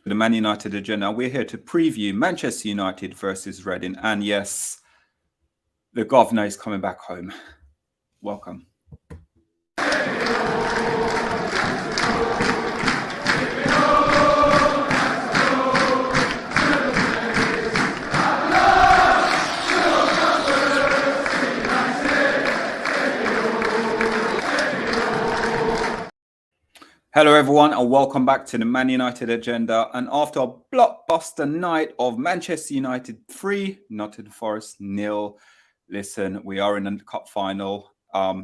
the Man United agenda. We're here to preview Manchester United versus Reading. And yes, the governor is coming back home. Welcome. Hello, everyone, and welcome back to the Man United agenda. And after a blockbuster night of Manchester United 3, Nottingham Forest 0, listen, we are in the cup final.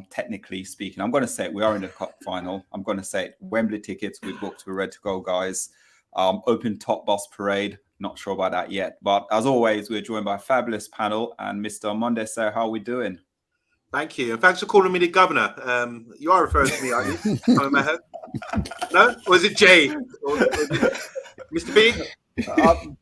Technically speaking, I'm going to say it. We are in the cup final. I'm going to say it. Wembley tickets we booked. We're ready to go, guys. Open top bus parade. Not sure about that yet. But as always, we're joined by a fabulous panel. And Mr. Omondi, sir, how are we doing? Thank you. And thanks for calling me the governor. You are referring to me, aren't you? No? Or is it Jay? Or Mr. B? No?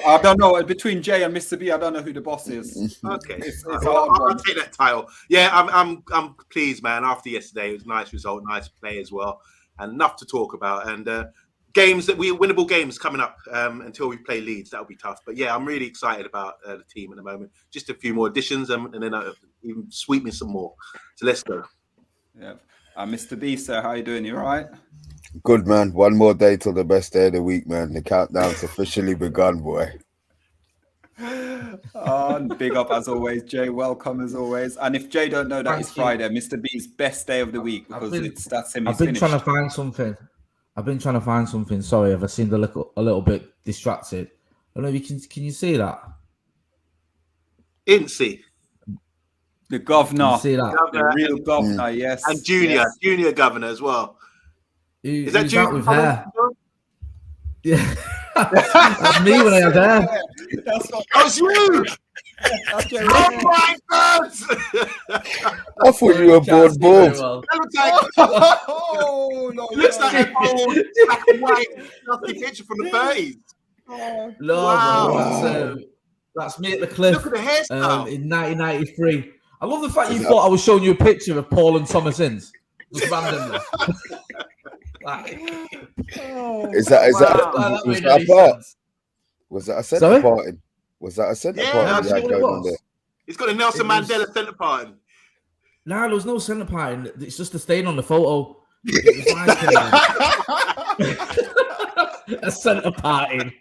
I don't know. Between Jay and Mr. B, I don't know who the boss is. Okay. I'll take that title. Yeah, I'm pleased, man. After yesterday, it was a nice result, nice play as well. And enough to talk about. And games that winnable games coming up until we play Leeds. That'll be tough. But yeah, I'm really excited about the team at the moment. Just a few more additions and then even sweep me some more. So let's go. Yeah. Mr. B, sir, how you doing? You all right? Good, man. One more day till the best day of the week, man. The countdown's officially begun, boy. Big up as always, Jay. Welcome as always. And if Jay don't know that it's Friday, Mr. B's best day of the week because that's him. I've been trying to find something. Sorry if I seemed a little bit distracted. I don't know if can you see that? Ince. The governor. See that? The real governor, yes. And junior governor as well. Is that junior with hair? Yeah. That's me when I had hair. That's you! Oh my God! I thought you were born bald. Well. Looks like an old black and white picture from the 30s. No, wow. That's me at the Cliff. Look at the hairstyle. In 1993. I love the fact you thought I was showing you a picture of Paul and Thomas Ince. Just randomly. Was that a part? Was that a centre parting? Was that a centre parting? Yeah, going on there? It's got a Nelson Mandela centre parting. No, there was no centre parting. It's just a stain on the photo. A centre parting.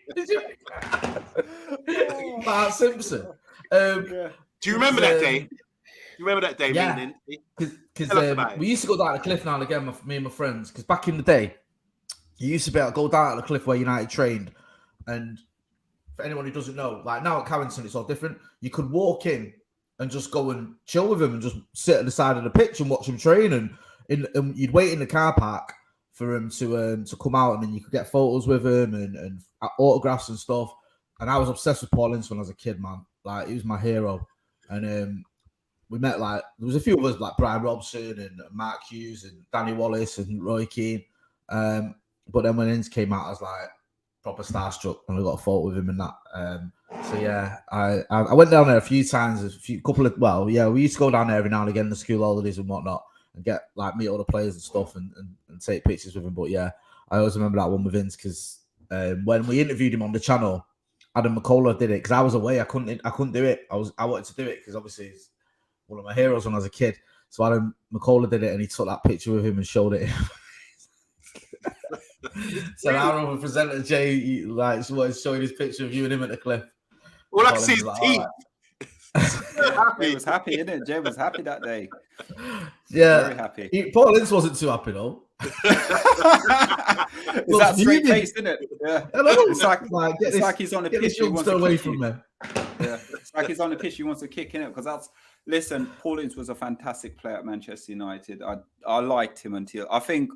Bart Simpson. Do you remember that day? You remember that day? Yeah, because we used to go down the Cliff now and again, me and my friends. Because back in the day, you used to be able to go down to the Cliff where United trained. And for anyone who doesn't know, like now at Carrington, it's all different. You could walk in and just go and chill with him and just sit at the side of the pitch and watch him train. And you'd wait in the car park for him to come out, and then you could get photos with him and autographs and stuff. And I was obsessed with Paul Ince when I was a kid, man. Like he was my hero. And we met there was a few of us like Brian Robson and Mark Hughes and Danny Wallace and Roy Keane. But then when Ince came out, I was like proper starstruck when I got a photo with him and that. So yeah, I went down there a few times. We used to go down there every now and again in the school holidays and whatnot and get meet all the players and stuff and take pictures with him. But yeah, I always remember that one with Ince because when we interviewed him on the channel, Adam McCullough did it because I was away. I couldn't do it. I wanted to do it because obviously he's one of my heroes when I was a kid. So Adam McCullough did it and he took that picture with him and showed it. So now I'm a presenter, Jay, showing his picture of you and him at the Cliff. All I can see is teeth. He was happy, isn't it? Jay was happy that day. Yeah. Very happy. Paul Ince wasn't too happy though. Is that straight face, isn't it? Yeah. It's like he's on the pitch. He wants to away from me. Yeah. It's like he's on the pitch. He wants to kick in it because listen, Paul Ince was a fantastic player at Manchester United. I liked him until I think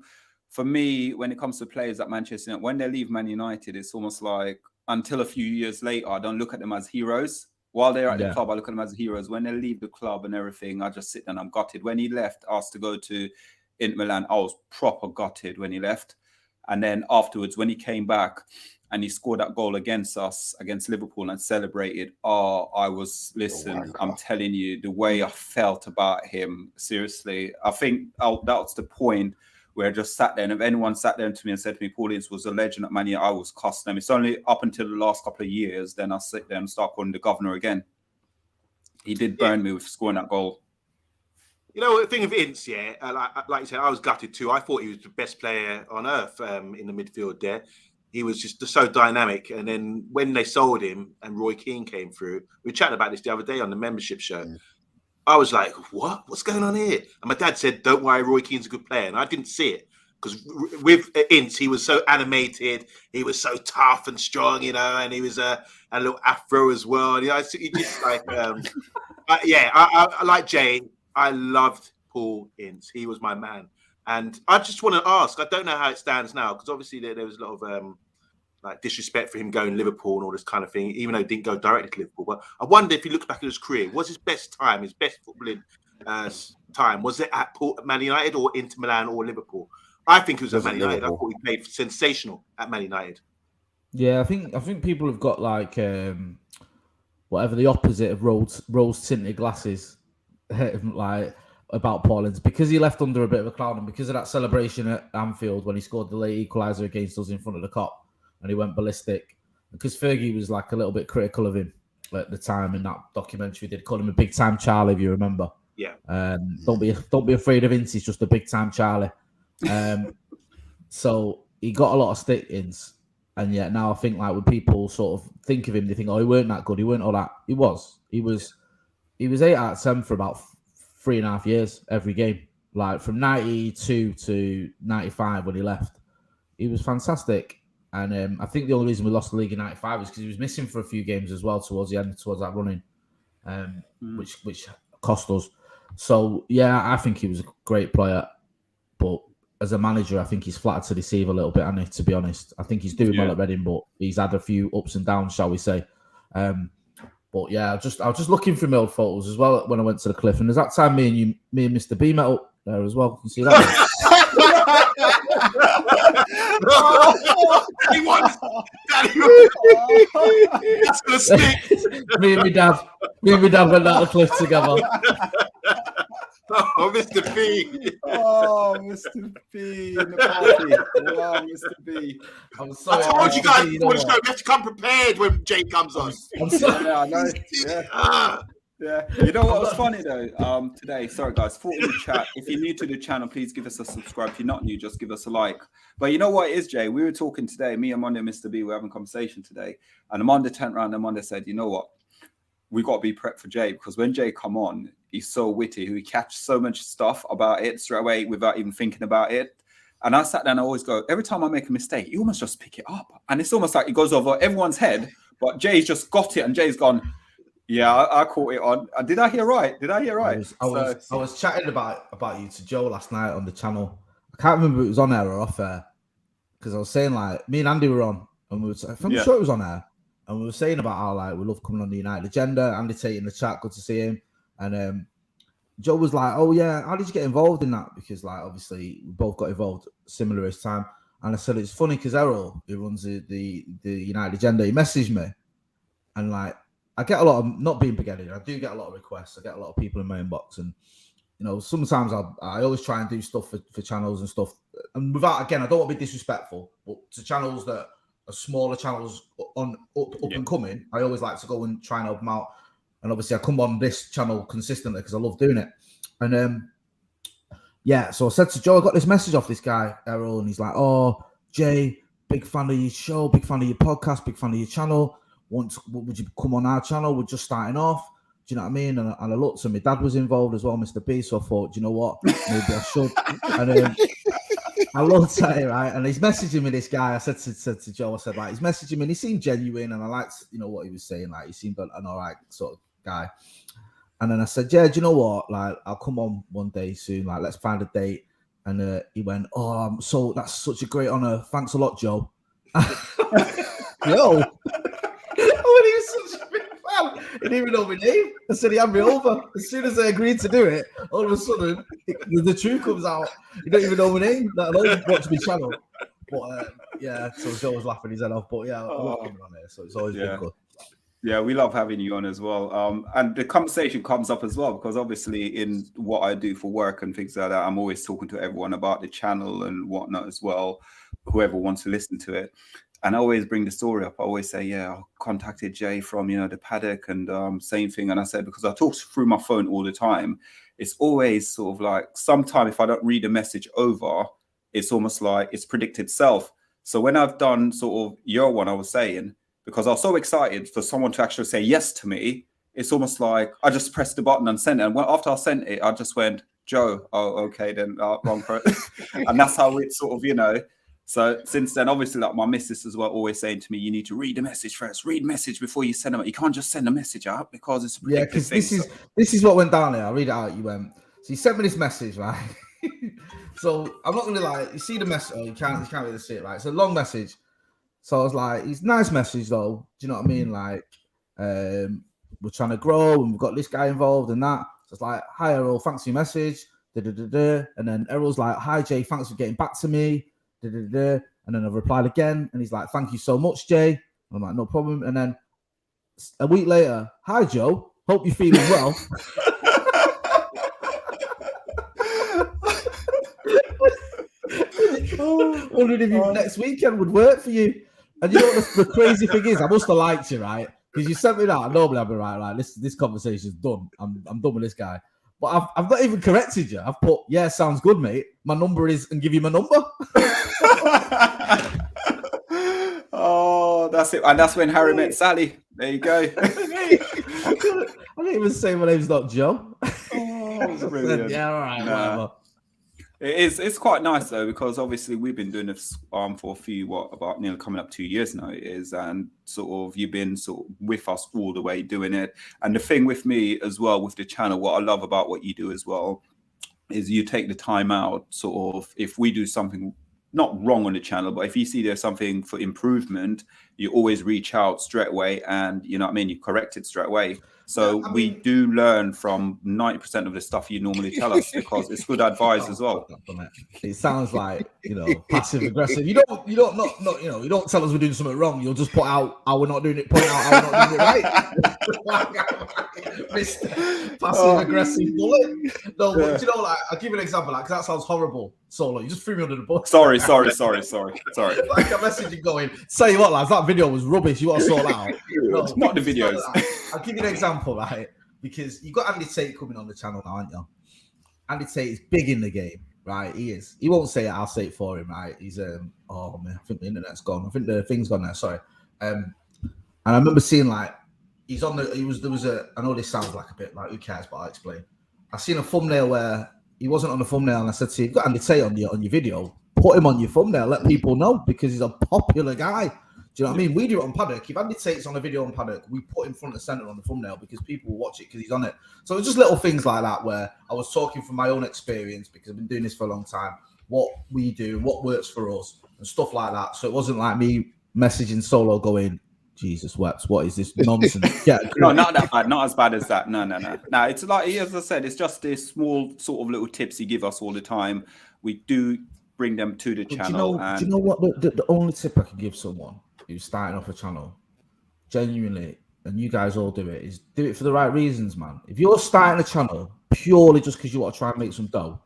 for me, when it comes to players at Manchester United, when they leave Man United, it's almost like until a few years later, I don't look at them as heroes. While they're at the club, I look at them as heroes. When they leave the club and everything, I just sit there and I'm gutted. When he left, asked to go to Inter Milan, I was proper gutted when he left. And then afterwards, when he came back and he scored that goal against us, against Liverpool and celebrated, I'm telling you, the way I felt about him, seriously, I think that was the point where I just sat there, and if anyone sat there to me and said to me, Paul Ince was a legend at Man United, I was cussing them. It's only up until the last couple of years, then I sit there and start calling the governor again. He did burn me with scoring that goal. You know, the thing of Ince, like you said, I was gutted too. I thought he was the best player on earth in the midfield there. He was just so dynamic. And then when they sold him and Roy Keane came through, we chatted about this the other day on the membership show. I was like, what? What's going on here? And my dad said, don't worry, Roy Keane's a good player. And I didn't see it because with Ince, he was so animated. He was so tough and strong, you know, and he was a little afro as well. And he just like, I like Jay. I loved Paul Ince. He was my man. And I just want to ask, I don't know how it stands now, because obviously there was a lot of like disrespect for him going to Liverpool and all this kind of thing, even though he didn't go directly to Liverpool. But I wonder if he looks back at his career, was his best time, his best footballing time, was it at Man United or Inter Milan or Liverpool? I think it was at Man United. I thought he played sensational at Man United. Yeah, I think people have got like whatever the opposite of rose tinted glasses, like about Paul Ince, because he left under a bit of a cloud, and because of that celebration at Anfield when he scored the late equaliser against us in front of the Kop and he went ballistic, because Fergie was like a little bit critical of him at the time in that documentary. They called him a big time Charlie, if you remember. Yeah. Don't be afraid of Ince. He's just a big time Charlie. So he got a lot of stick-ins, and yet now I think like when people sort of think of him, they think, oh, he weren't that good. He weren't all that. He was 8 out of 10 for about 3.5 years every game, like from 92 to 95 when he left. He was fantastic. And I think the only reason we lost the league in 95 is because he was missing for a few games as well towards the end, towards that running, which cost us. So, yeah, I think he was a great player. But as a manager, I think he's flattered to deceive a little bit, hasn't he, to be honest. I think he's doing well at Reading, but he's had a few ups and downs, shall we say. But, yeah, I was just looking for my old photos as well when I went to the Cliff. And there's that time me and Mr. B met up there as well. You see that? He wants that's gonna stick. me and my dad went down the Cliff together. Oh, Mr. B. Oh, Mr. B in the party. Wow, Mr. B. I'm sorry. I told you guys, you have to come prepared when Jay comes on. I'm sorry. Yeah, I know. Yeah. You know what was funny though? Today, sorry guys, thought in the chat. If you're new to the channel, please give us a subscribe. If you're not new, just give us a like. But you know what it is, Jay? We were talking today, me, Amanda, and Mr. B, we're having a conversation today. And Amanda turned around and Amanda said, you know what? We got to be prepped for Jay, because when Jay come on, he's so witty. He catches so much stuff about it straight away without even thinking about it. And I sat down and I always go, every time I make a mistake, he almost just pick it up. And it's almost like it goes over everyone's head, but Jay's just got it and Jay's gone, yeah, I caught it on. Did I hear right? I was chatting about you to Joe last night on the channel. I can't remember if it was on air or off air, because I was saying like me and Andy were on, and I'm sure it was on air, and we were saying about how like we love coming on the United agenda. Andy Tate in the chat, good to see him, and Joe was like, "Oh yeah, how did you get involved in that?" Because like obviously we both got involved similar-ish time, and I said it's funny because Errol, who runs the United agenda, he messaged me, and like. I get a lot of, not being beginning, I do get a lot of requests. I get a lot of people in my inbox, and you know, sometimes I always try and do stuff for channels and stuff. And without, again, I don't want to be disrespectful, but to channels that are smaller channels up and coming, I always like to go and try and help them out. And obviously, I come on this channel consistently because I love doing it. And so I said to Joe, I got this message off this guy, Errol, and he's like, "Oh, Jay, big fan of your show, big fan of your podcast, big fan of your channel. Would you come on our channel? We're just starting off. Do you know what I mean?" And I looked, and my dad was involved as well, Mr. B. So I thought, do you know what? Maybe I should. And I loved that, right? And he's messaging me, this guy. I said to Joe, I said, like, he's messaging me, and he seemed genuine, and I liked, you know, what he was saying. Like, he seemed an all right sort of guy. And then I said, yeah, do you know what? Like, I'll come on one day soon. Like, let's find a date. And he went, oh, so that's such a great honor. Thanks a lot, Joe. Yo. Oh, and he was such a big fan. He didn't even know my name. I said he had me over. As soon as I agreed to do it, all of a sudden, the truth comes out. You don't even know my name, let alone watch my channel. But, so Joe was laughing his head off. But, yeah, I love coming on here, so it's always been good. Yeah, we love having you on as well. And the conversation comes up as well because obviously in what I do for work and things like that, I'm always talking to everyone about the channel and whatnot as well, whoever wants to listen to it. And I always bring the story up. I always say, yeah, I contacted Jay from, the paddock and same thing. And I said, because I talk through my phone all the time, it's always sort of like, sometime if I don't read a message over, it's almost like it's predicted itself. So when I've done sort of your one, I was saying, because I was so excited for someone to actually say yes to me, it's almost like I just pressed the button and sent it. And after I sent it, I just went, Joe, oh, okay, then wrong person. And that's how it sort of, So since then, obviously, like my missus as well, always saying to me, you need to read the message first. Read message before you send them. You can't just send a message out because it's because this is what went down there. I'll read it out. You went. So you sent me this message, right? So I'm not gonna lie. You see the message? Oh, you can't really see it, right? It's a long message. So I was like, it's a nice message though. Do you know what I mean? Like, we're trying to grow and we've got this guy involved and that. So it's like, hi Errol, thanks for your message. And then Errol's like, hi Jay, thanks for getting back to me. And then I've replied again, and he's like, thank you so much, Jay. And I'm like, no problem. And then a week later, hi Joe, hope you're feeling well. Wondering if next weekend would work for you. And you know what the crazy thing is? I must have liked you, right? Because you sent me that. Normally I'd be right, this conversation's done. I'm done with this guy. But I've not even corrected you. I've put, yeah, sounds good, mate. My number is, and give you my number. Oh, that's it. And that's when Harry met Sally. There you go. I didn't even say my name's not Joe. Oh, brilliant. Yeah, all right, whatever. It's quite nice though, because obviously we've been doing this for a few, about nearly coming up 2 years now it is, and sort of you've been sort of with us all the way doing it. And the thing with me as well with the channel, what I love about what you do as well is you take the time out, sort of, if we do something not wrong on the channel, but if you see there's something for improvement, you always reach out straight away, and you correct it straight away. So we do learn from 90% of the stuff you normally tell us, because it's good advice as well. It sounds like passive aggressive. You don't tell us we're doing something wrong. You'll just point out how we're not doing it. Point out how we're not doing it right. Mr. Passive aggressive bullet. No, but I'll give you an example, because that sounds horrible. Solo, you just threw me under the bus. Sorry. Like a message going, say what, lads? That video was rubbish. You want to sort that out? No, not the videos. I'll give you an example, right? Because you've got Andy Tate coming on the channel now, aren't you? Andy Tate is big in the game, right? He is. He won't say it. I'll say it for him, right? He's oh man, I think the internet's gone. I think the thing's gone now. Sorry. And I remember seeing he's on the. There was a. I know this sounds like a bit like who cares, but I'll explain. I seen a thumbnail where he wasn't on the thumbnail, and I said to him, "You've got Andy Tate on your video. Put him on your thumbnail. Let people know, because he's a popular guy." Do you know what I mean? We do it on Paddock. If Andy Tate's on a video on Paddock, we put him front and center on the thumbnail because people will watch it because he's on it. So it's just little things like that where I was talking from my own experience, because I've been doing this for a long time, what we do, what works for us, and stuff like that. So it wasn't like me messaging Solo going, Jesus wept, what is this nonsense? Yeah, no, not that bad, not as bad as that. No. No, it's like, as I said, it's just this small sort of little tips he give us all the time. We do bring them to the channel. Do you know what the only tip I can give someone who's starting off a channel, genuinely, and you guys all do it, is do it for the right reasons, man. If you're starting a channel purely just because you want to try and make some dough,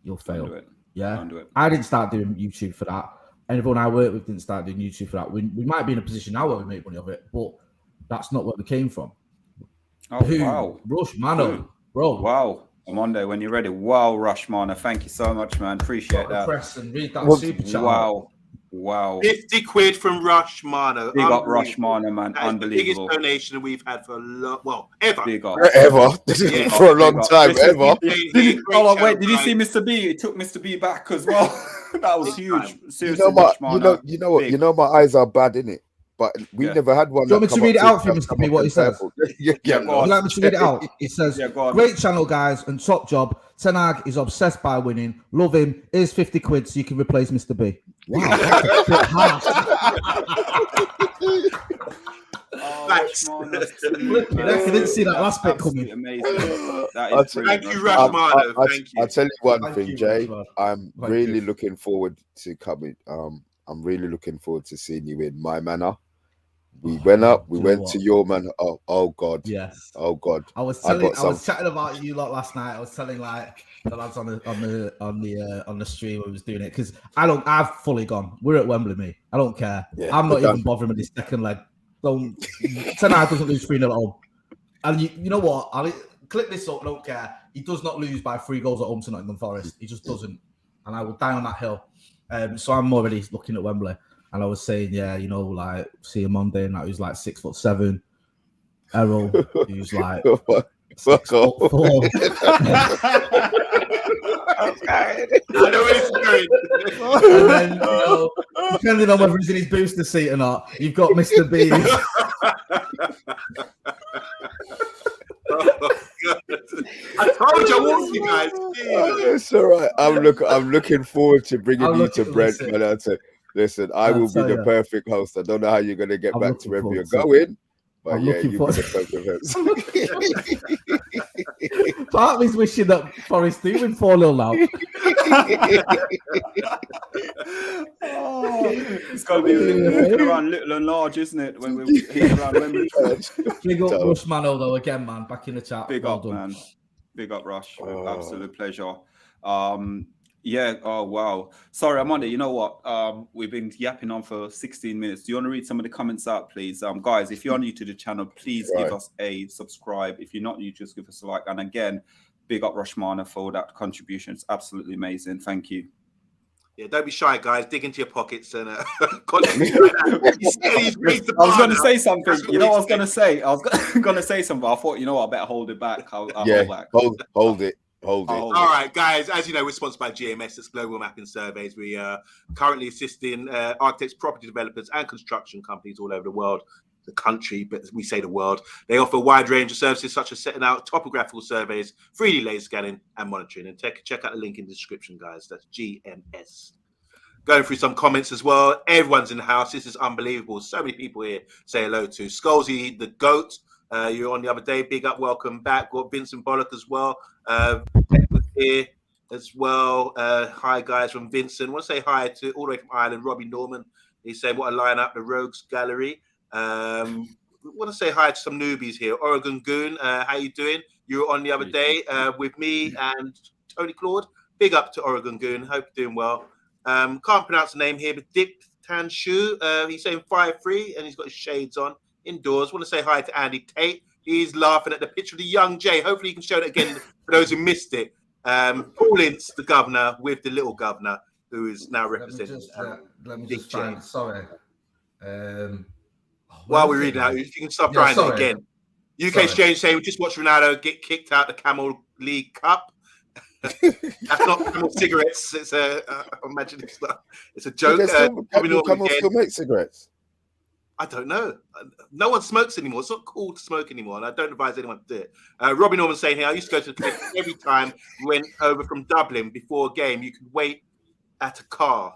you'll fail. Do it. Yeah, Don't do it. I didn't start doing YouTube for that. Everyone I work with didn't start doing YouTube for that. We might be in a position now where we make money of it, but that's not where we came from. Oh, wow. Rushmano, bro. Wow. OMONDI, when you're ready. Wow, Rushmano. Thank you so much, man. Appreciate that. Press and read that super chat. Wow. 50 quid from Rushmano. Big up Rushmano, man. That's unbelievable. The biggest donation we've had for ever. Big up. Ever. For a long time, ever. Oh, wait, did you see Mr. B? It took Mr. B back as well. That was huge. Seriously, you know what? You know my eyes are bad, innit? But we never had one. Do you want me to read it out for you, Mr. B, what he says? Yeah, go on. Would you like me to read it out? It says, great channel, guys, and top job. Ten Hag is obsessed by winning. Love him. Here's 50 quid so you can replace Mr. B. Wow, that's a bit harsh. I didn't see that last bit coming. Amazing. Thank you, Rushmano. Thank you. I'll tell you one thing, Jay. I'm really looking forward to coming. I'm really looking forward to seeing you in my manor. We went up. We went to your man. Oh God. Yes. Oh God. I was chatting about you lot last night. I was telling like the lads on the stream who was doing it because I've fully gone. We're at Wembley, me. I don't care. Yeah, I'm not even bothering with this second leg. Tonight doesn't lose 3-0 at home. And you know what? I'll clip this up. I don't care. He does not lose by 3 goals at home to Nottingham Forest. He just doesn't. And I will die on that hill. So I'm already looking at Wembley. And I was saying, yeah, you know, like, see him Monday, and that was like 6'7". Errol, who's like 6'4". I know where it's going. And then, you know, depending on whether he's in his booster seat or not, you've got Mr. B. I told you I want you guys. It's all right. I'm looking forward to bringing you to Brent. Listen, I will be the perfect host. I don't know how you're going to get back to wherever you're going. But yeah, you'll be the perfect host. Part of me's wishing that Forest do win 4-0 now. It's got to be around little and large, isn't it? When we're here around Wembley. Big up Rush Mano, though, again, man. Back in the chat. Big up, man. Big up, Rush. Absolute pleasure. Yeah. Oh, wow. Sorry, Amanda. You know what? We've been yapping on for 16 minutes. Do you want to read some of the comments out, please? Guys, if you're new to the channel, please give us a subscribe. If you're not new, just give us a like. And again, big up Rushmana for that contribution. It's absolutely amazing. Thank you. Yeah, don't be shy, guys. Dig into your pockets and I was going to say something. You know what I was going to say? I was going to say something, but I thought, you know what, I better hold it back. I'll hold back. Hold it. All right, guys. As you know, we're sponsored by GMS. It's Global Mapping Surveys. We are currently assisting architects, property developers, and construction companies all over the world, the country, but we say the world. They offer a wide range of services such as setting out topographical surveys, 3D laser scanning, and monitoring. And check out the link in the description, guys. That's GMS. Going through some comments as well. Everyone's in the house. This is unbelievable. So many people here say hello to Scalzi, the GOAT. You were on the other day. Big up, welcome back. Got Vincent Bollock as well. Here as well. Hi, guys, from Vincent. I want to say hi to all the way from Ireland, Robbie Norman. He's saying, what a lineup, the Rogues Gallery. Want to say hi to some newbies here. Oregon Goon, how you doing? You were on the other day with me and Tony Claude. Big up to Oregon Goon. Hope you're doing well. Can't pronounce the name here, but Dip Tan Shu. He's saying 5'3", and he's got his shades on. Indoors. Want to say hi to Andy Tate. He's laughing at the picture of the young Jay. Hopefully you can show it again for those who missed it. Paul Ince, the governor, with the little governor, who is now representing. Let me just find. Sorry. While we're reading out, if you can stop trying it again. UK Exchange saying we just watched Ronaldo get kicked out the Camel League Cup. That's not Camel cigarettes. It's a. Imagine it's a joke. Camel still make cigarettes. I don't know. No one smokes anymore. It's not cool to smoke anymore, and I don't advise anyone to do it. Robbie Norman saying here, I used to go to the clinic every time we went over from Dublin before a game. You could wait at a car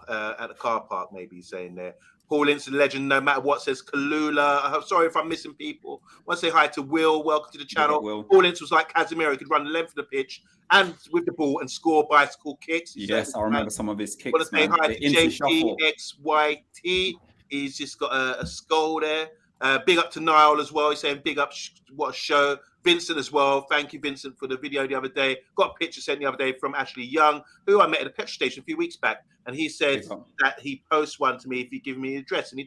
park, maybe he's saying there. Paul Ince, legend, no matter what, says CALLULA. I'm sorry if I'm missing people. I want to say hi to Will. Welcome to the channel. Paul Ince was like Casemiro. He could run the length of the pitch and with the ball and score bicycle kicks. Yes, I remember some of his kicks. I want to say hi to JPXYT. He's just got a skull there. Big up to Niall as well. He's saying big up, what a show. Vincent as well. Thank you, Vincent, for the video the other day. Got a picture sent the other day from Ashley Young, who I met at a petrol station a few weeks back. And he said that he posts one to me if you give me an address. And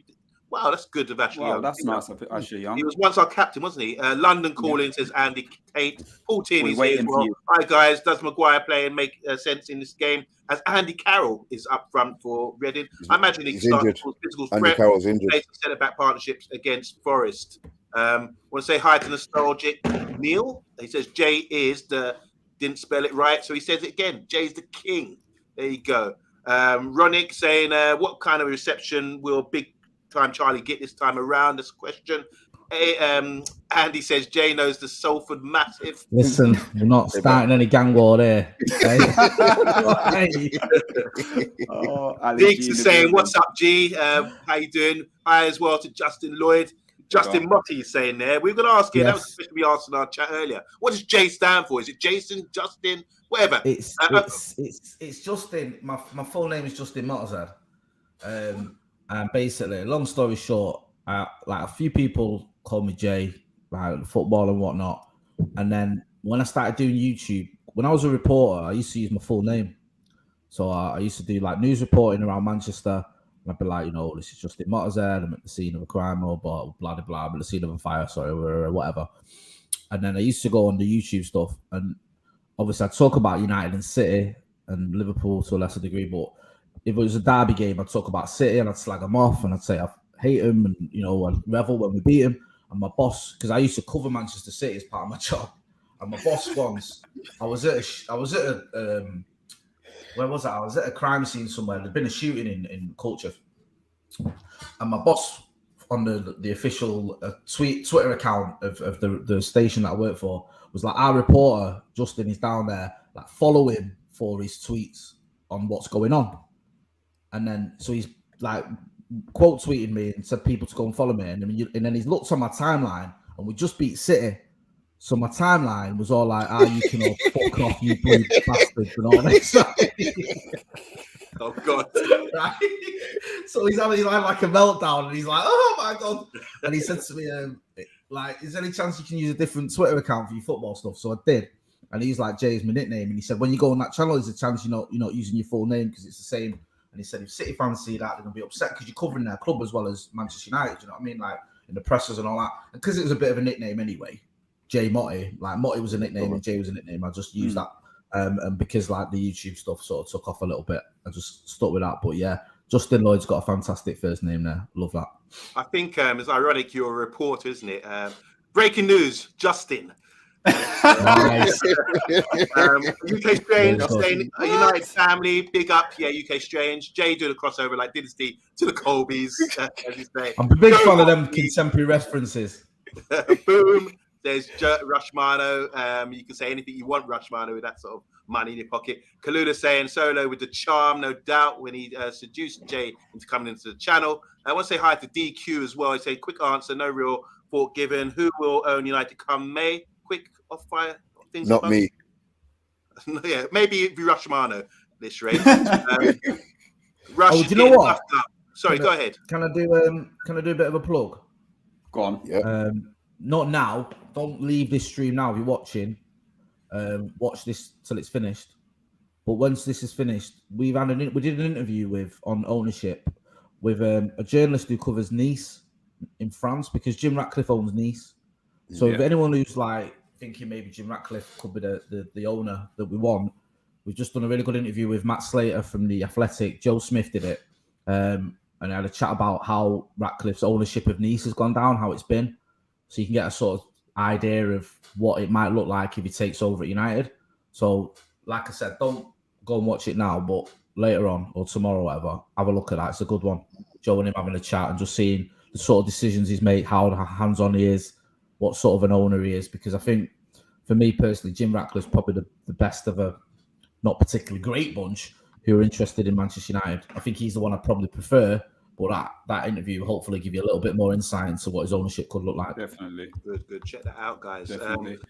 wow, that's good of Ashley Young. That's nice of Ashley Young. He was once our captain, wasn't he? London calling, says Andy Tate. Paul Tierney's here as well. Hi, guys. Does Maguire play and make sense in this game? As Andy Carroll is up front for Reading. I imagine he starts for physical threat. Carroll's injured. Centre-back partnerships against Forest. Want to say hi to Nostalgic Neil. He says Jay is the, didn't spell it right, so he says it again. Jay's the king. There you go. Ronick saying, what kind of reception will Big Time Charlie get this time around? This question. Andy says Jay knows the Salford Massive. Listen, we're not starting any gang war there. Diggs is saying, what's up, G? How you doing? Hi as well to Justin Lloyd. Justin Motti is saying there. We were going to ask you, that was supposed to be asked in our chat earlier. What does J stand for? Is it Jason, Justin, whatever? It's Justin. My full name is Justin Mottazad. And basically, long story short, like a few people call me Jay, like football and whatnot. And then when I started doing YouTube, when I was a reporter, I used to use my full name. So I used to do like news reporting around Manchester. And I'd be like, this is Justin Mottershead. I'm at the scene of a crime, or blah, blah, blah, I'm at the scene of a fire, or whatever. And then I used to go on the YouTube stuff. And obviously I'd talk about United and City and Liverpool to a lesser degree. But if it was a derby game, I'd talk about City and I'd slag them off. And I'd say I hate them. And, I'd revel when we beat them. And my boss, because I used to cover Manchester City as part of my job. And my boss once, I was at where was I? I was at a crime scene somewhere. There'd been a shooting in Culture, and my boss on the official Twitter account of the station that I work for was like, our reporter Justin is down there, like follow him for his tweets on what's going on, and then so he's like quote tweeting me and said people to go and follow me, and then he's looked on my timeline and we just beat City. So my timeline was all like, you can all fuck off, you blue bastards, and all this. Oh, God. Right? So he's having like a meltdown, and he's like, oh, my God. And he said to me, is there any chance you can use a different Twitter account for your football stuff? So I did. And he's like, Jay is my nickname. And he said, when you go on that channel, there's a chance you're not using your full name because it's the same. And he said, if City fans see that, they're going to be upset because you're covering their club as well as Manchester United. You know what I mean? Like, in the presses and all that. And because it was a bit of a nickname anyway, Jay Motti, like Motti was a nickname and Jay was a nickname. I just used that, and because like the YouTube stuff sort of took off a little bit, I just stuck with that. But yeah, Justin Lloyd's got a fantastic first name there. Love that. I think it's ironic you're a reporter, isn't it? Breaking news, Justin. Nice. UK Strange saying United family, big up, UK Strange. Jay doing a crossover like Dynasty to the Colbys, as you say. I'm a big fan of them contemporary references. Boom. There's Rushmano. You can say anything you want, Rushmano, with that sort of money in your pocket. CALLULA saying Solo with the charm, no doubt, when he seduced Jay into coming into the channel. I want to say hi to DQ as well. He said, quick answer, no real thought given. Who will own United come May? Quick off fire things. Not me. Yeah, maybe Rushmano this rate. Do you know what? Sorry, go ahead. Can I do a bit of a plug? Go on. Yeah. Not now. Don't leave this stream now. If you're watching, watch this till it's finished. But once this is finished, we did an interview on ownership with a journalist who covers Nice in France, because Jim Ratcliffe owns Nice. So if anyone who's like thinking maybe Jim Ratcliffe could be the owner that we want, we've just done a really good interview with Matt Slater from The Athletic. Joe Smith did it, and I had a chat about how Ratcliffe's ownership of Nice has gone down, how it's been. So you can get a sort of idea of what it might look like if he takes over at United. So, like I said, don't go and watch it now, but later on or tomorrow or whatever, have a look at that. It's a good one. Joe and him having a chat and just seeing the sort of decisions he's made, how hands-on he is, what sort of an owner he is. Because I think, for me personally, Jim Ratcliffe's probably the best of a not particularly great bunch who are interested in Manchester United. I think he's the one I probably prefer. But that interview will hopefully give you a little bit more insight into what his ownership could look like. Definitely. Good. Check that out, guys.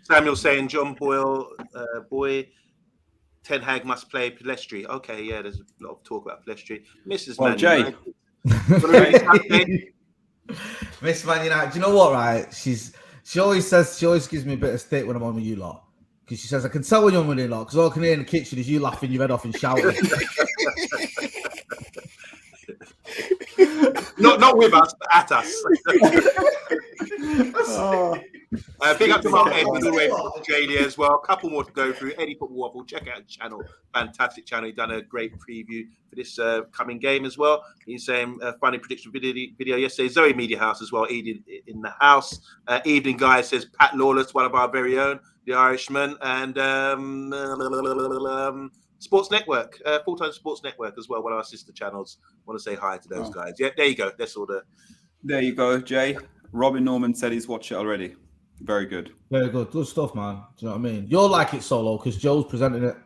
Samuel saying John Boyle, Ten Hag must play Pellistri. Okay, yeah, there's a lot of talk about Pellistri. Mrs. Well, Man Jay. Miss Man United. Do you know what, right? She always gives me a bit of stick when I'm on with you lot. Because she says, I can tell when you're on with you lot, because all I can hear in the kitchen is you laughing your head off and shouting. Not with us, but at us. Big up to my Ed, all the way from Australia as well. A couple more to go through. Eddie Football Waffle, check out the channel. Fantastic channel. He's done a great preview for this coming game as well. He's saying funny prediction video yesterday. Zoe Media House as well. Eden in the house. Evening guy says Pat Lawless, one of our very own, the Irishman, and Sports Network, Full-Time Sports Network as well, one of our sister channels. Want to say hi to those guys. Yeah, there you go. That's all There you go, Jay. Robin Norman said he's watched it already. Very good. Very good. Good stuff, man. Do you know what I mean? You'll like it solo because Joe's presenting it.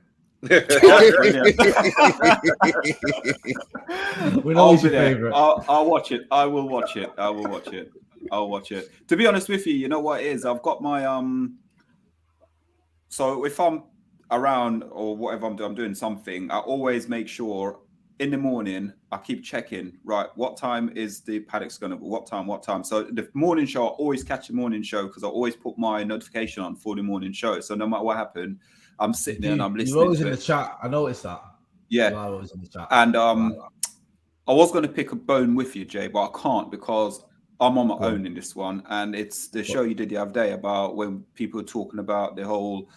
We know he's your favorite. I'll watch it. I will watch it. I'll watch it. To be honest with you, you know what it is? I've got my so if I'm around or whatever I'm doing something, I always make sure in the morning, I keep checking, right, what time is the paddocks going to be? What time? So the morning show, I always catch the morning show because I always put my notification on for the morning show. So no matter what happened, I'm sitting there and I'm listening. You're always in the chat. I noticed that. Yeah. You are always in the chat. And I was going to pick a bone with you, Jay, but I can't because I'm on my own in this one. And it's the show you did the other day about when people were talking about the whole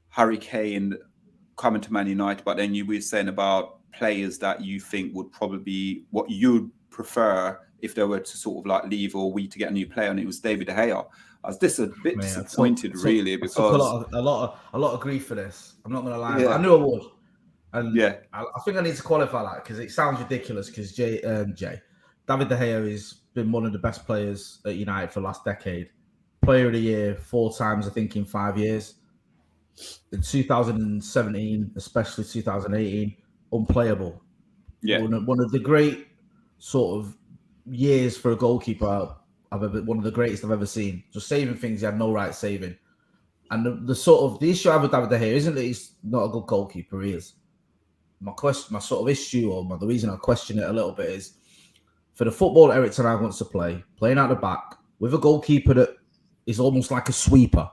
Harry Kane coming to Man United, but then you were saying about players that you think would probably be what you'd prefer if they were to sort of like leave or we to get a new player, and it was David de Gea. I was just a bit disappointed, really, because a lot of grief for this. I'm not going to lie, but I knew I would, and I think I need to qualify that because it sounds ridiculous. Because David de Gea has been one of the best players at United for the last decade. Player of the Year 4 times, I think, in 5 years. In 2017, especially 2018. Unplayable. Yeah, one of the great sort of years for a goalkeeper one of the greatest I've ever seen. Just saving things he had no right saving. And the issue I have with David de Gea isn't that he's not a good goalkeeper. He is. My sort of issue, or the reason I question it a little bit, is for the football Eric Ten Hag wants to play, playing out the back with a goalkeeper that is almost like a sweeper.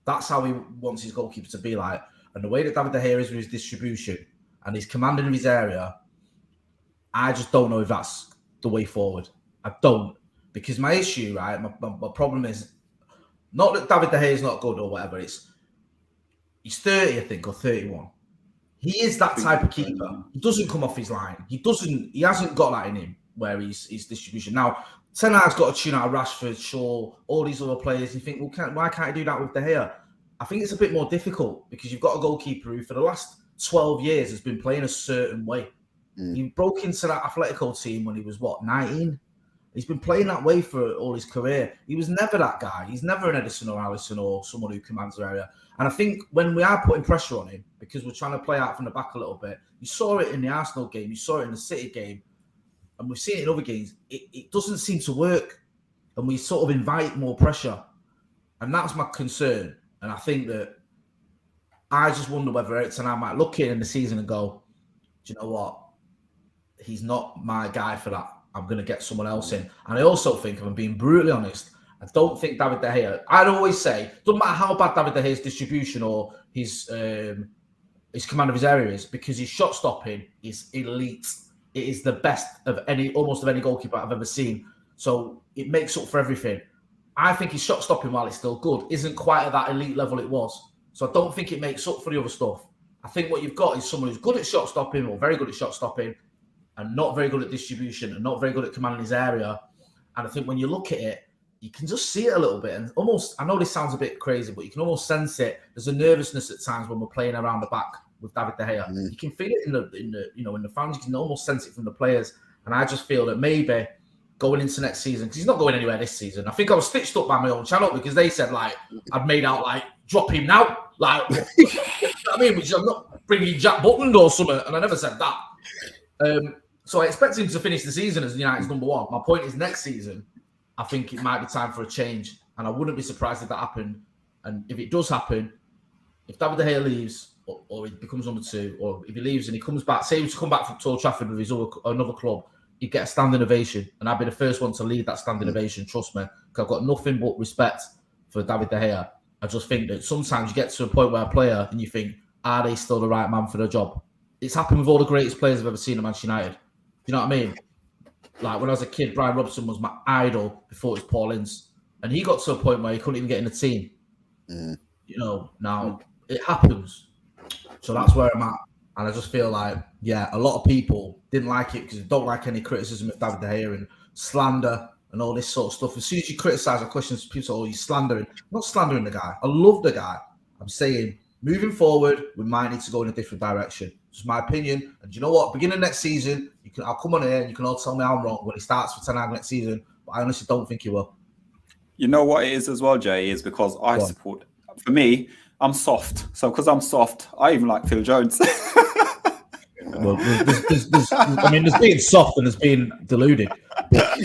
That's how he wants his goalkeeper to be like. And the way that David de Gea is with his distribution and his commanding of his area, I just don't know if that's the way forward. I don't. Because my issue, right, my problem is not that David de Gea is not good or whatever. He's 30, I think, or 31. He is that type of keeper. He doesn't come off his line. He hasn't got that in him where his distribution. Now, Ten Hag's got to tune out Rashford, Shaw, all these other players. You think, well, why can't he do that with De Gea? I think it's a bit more difficult because you've got a goalkeeper who for the last 12 years has been playing a certain way. He broke into that Atletico team when he was, 19? He's been playing that way for all his career. He was never that guy. He's never an Edison or Alisson or someone who commands the area. And I think when we are putting pressure on him, because we're trying to play out from the back a little bit, you saw it in the Arsenal game, you saw it in the City game, and we've seen it in other games. It doesn't seem to work, and we sort of invite more pressure. And that's my concern. And I think that I just wonder whether Eric Ten Hag might look in the season and go, do you know what? He's not my guy for that. I'm going to get someone else in. And I also think, if I'm being brutally honest, I don't think David de Gea, I'd always say, doesn't matter how bad David de Gea's distribution or his command of his area is, because his shot stopping is elite. It is the best of almost any goalkeeper I've ever seen. So it makes up for everything. I think his shot stopping, while it's still good, isn't quite at that elite level it was. So I don't think it makes up for the other stuff. I think what you've got is someone who's good at shot stopping or very good at shot stopping and not very good at distribution and not very good at commanding his area. And I think when you look at it, you can just see it a little bit. And almost, I know this sounds a bit crazy, but you can almost sense it. There's a nervousness at times when we're playing around the back with David de Gea. You can feel it in the fans. You can almost sense it from the players. And I just feel that maybe going into next season, because he's not going anywhere this season. I think I was stitched up by my own channel because they said, I'd made out, drop him now. What you know what I mean? Which I'm not bringing Jack Butland or something. And I never said that. So I expect him to finish the season as United's number one. My point is, next season, I think it might be time for a change. And I wouldn't be surprised if that happened. And if it does happen, if David de Gea leaves or he becomes number 2, or if he leaves and he comes back, say he was to come back from Old Trafford with his another club, he'd get a standing ovation. And I'd be the first one to lead that standing ovation, trust me. Because I've got nothing but respect for David de Gea. I just think that sometimes you get to a point where a player and you think, are they still the right man for the job? It's happened with all the greatest players I've ever seen at Manchester United. You know what I mean? Like when I was a kid, Brian Robson was my idol before it was Paul Ince. And he got to a point where he couldn't even get in the team. Now it happens. So that's where I'm at. And I just feel like, a lot of people didn't like it because they don't like any criticism of David de Gea and slander and all this sort of stuff. As soon as you criticise or question people say, you're slandering. I'm not slandering the guy. I love the guy. I'm saying, moving forward, we might need to go in a different direction. It's my opinion. And you know what? Beginning of next season, I'll come on here and you can all tell me I'm wrong when he starts for Ten Hag next season. But I honestly don't think he will. You know what it is as well, Jay, is because I support. For me, I'm soft. So because I'm soft, I even like Phil Jones. Well, there's being soft and there's being deluded. But, do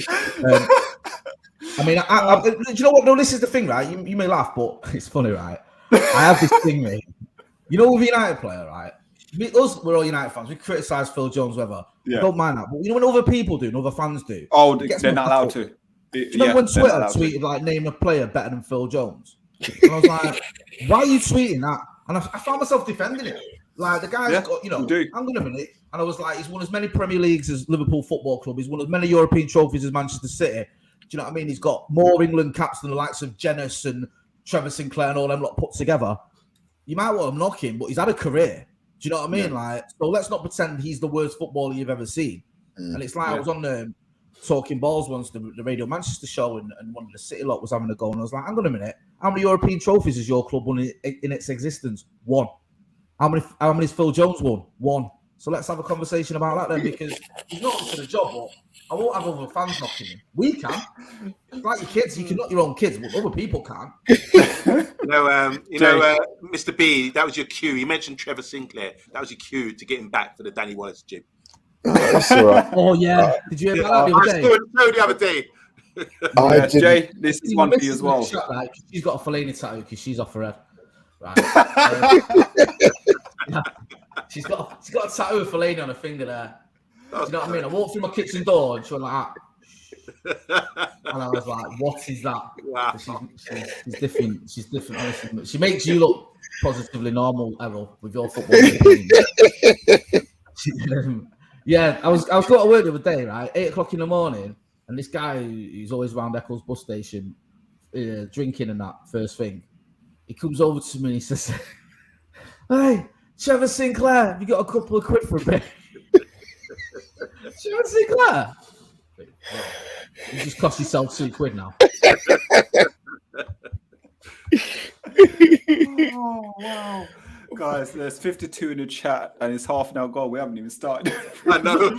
you know what? No, this is the thing, right? You may laugh, but it's funny, right? I have this thing, mate. You know, with a United player, right? we're all United fans. We criticise Phil Jones, whatever. Yeah. I don't mind that. But you know when other people do and other fans do? Oh, they're not allowed to. Do you remember when Twitter tweeted, like, name a player better than Phil Jones? And I was like, why are you tweeting that? And I found myself defending it. Like, the guy's got, hang on a minute. And I was like, he's won as many Premier Leagues as Liverpool Football Club. He's won as many European trophies as Manchester City. Do you know what I mean? He's got more England caps than the likes of Jenness and Trevor Sinclair and all them lot put together. You might want to knock him, but he's had a career. Do you know what I mean? Like, so let's not pretend he's the worst footballer you've ever seen. And it's like I was on Talking Balls once, the Radio Manchester show, and one of the City lot was having a go, and I was like, hang on a minute, how many European trophies has your club won in its existence? 1. How many has Phil Jones won? 1. So let's have a conversation about that then, because he's not up to the job, but I won't have other fans knocking him. We can. Like your kids, you can knock your own kids, but other people can't. Mr. B, that was your cue. You mentioned Trevor Sinclair. That was your cue to get him back for the Danny Wallace gym. That's all right. Oh, yeah. Did you hear about that the other day? I saw it the other day. Jay, this is one for you as well. She's got a Fellaini tattoo because she's off her head. Right. She's got a tattoo of Fellaini on her finger there. You know what I mean? I walked through my kitchen door and she went like that. And I was like, what is that? Wow. She's different. She's different, honestly. She makes you look positively normal, Errol, with your football opinion. Yeah, I was going to work the other day, right? 8 o'clock in the morning, and this guy who's always around Eccles bus station, drinking and that first thing, he comes over to me and he says, "Hey, Trevor Sinclair, have you got a couple of quid for a bit?" Trevor Sinclair? You just cost yourself £2 now. Oh, wow. Guys, there's 52 in the chat and it's half an hour gone. We haven't even started. I know.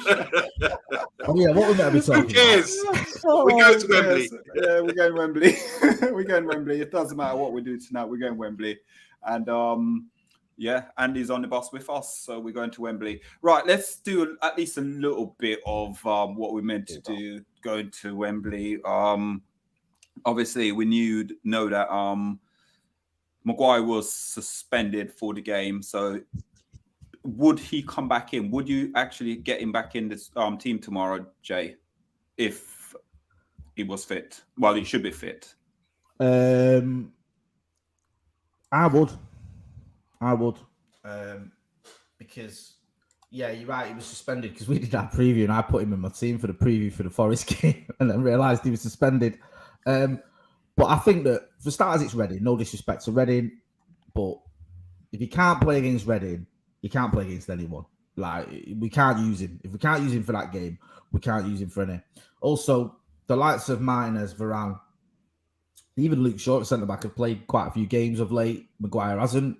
Oh, yeah, what was that we talking Who cares? We're going to Wembley. Yeah, we're going Wembley. We're going Wembley. It doesn't matter what we do tonight. We're going Wembley. And Andy's on the bus with us. So we're going to Wembley. Right, let's do at least a little bit of what we meant to do going to Wembley. Obviously, we know that Maguire was suspended for the game. So would he come back in? Would you actually get him back in this team tomorrow, Jay, if he was fit? Well, he should be fit. I would. Because, yeah, you're right. He was suspended because we did that preview and I put him in my team for the preview for the Forest game and then realised he was suspended. But I think that for starters, it's Reading. No disrespect to Reading, but if you can't play against Reading, you can't play against anyone. Like, we can't use him. If we can't use him for that game, we can't use him for any. Also, the likes of Martinez, Varane, even Luke Shaw at centre-back have played quite a few games of late. Maguire hasn't.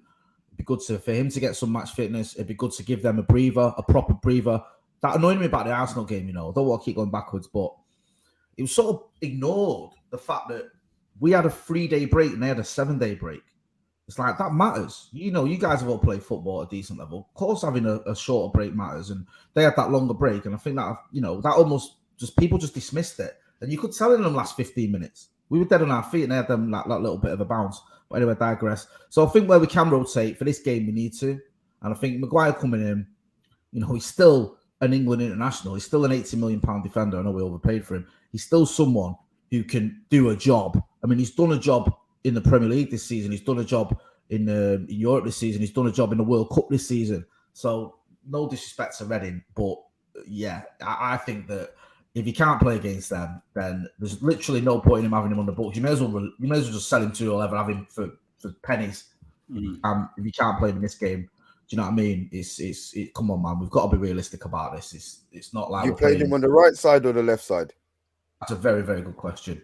It'd be good for him to get some match fitness. It'd be good to give them a proper breather. That annoyed me about the Arsenal game, I don't want to keep going backwards, but it was sort of ignored, the fact that we had a 3-day break and they had a 7-day break. It's like, that matters. You guys have all played football at a decent level. Of course, having a shorter break matters. And they had that longer break. And I think that, that almost just, people just dismissed it. And you could tell in them last 15 minutes. We were dead on our feet and they had them that little bit of a bounce. But anyway, I digress. So I think where we can rotate for this game, we need to. And I think Maguire coming in, he's still an England international. He's still an £80 million defender. I know we overpaid for him. He's still someone who can do a job. I mean, he's done a job in the Premier League this season. He's done a job in Europe this season. He's done a job in the World Cup this season. So no disrespect to Reading, but yeah, I think that if you can't play against them, then there's literally no point in him having him on the books. You may as well just sell him to whoever, have him for pennies. If you can't play him in this game, do you know what I mean? Come on, man. We've got to be realistic about this. It's not like you played him on the right side or the left side. That's a very, very good question.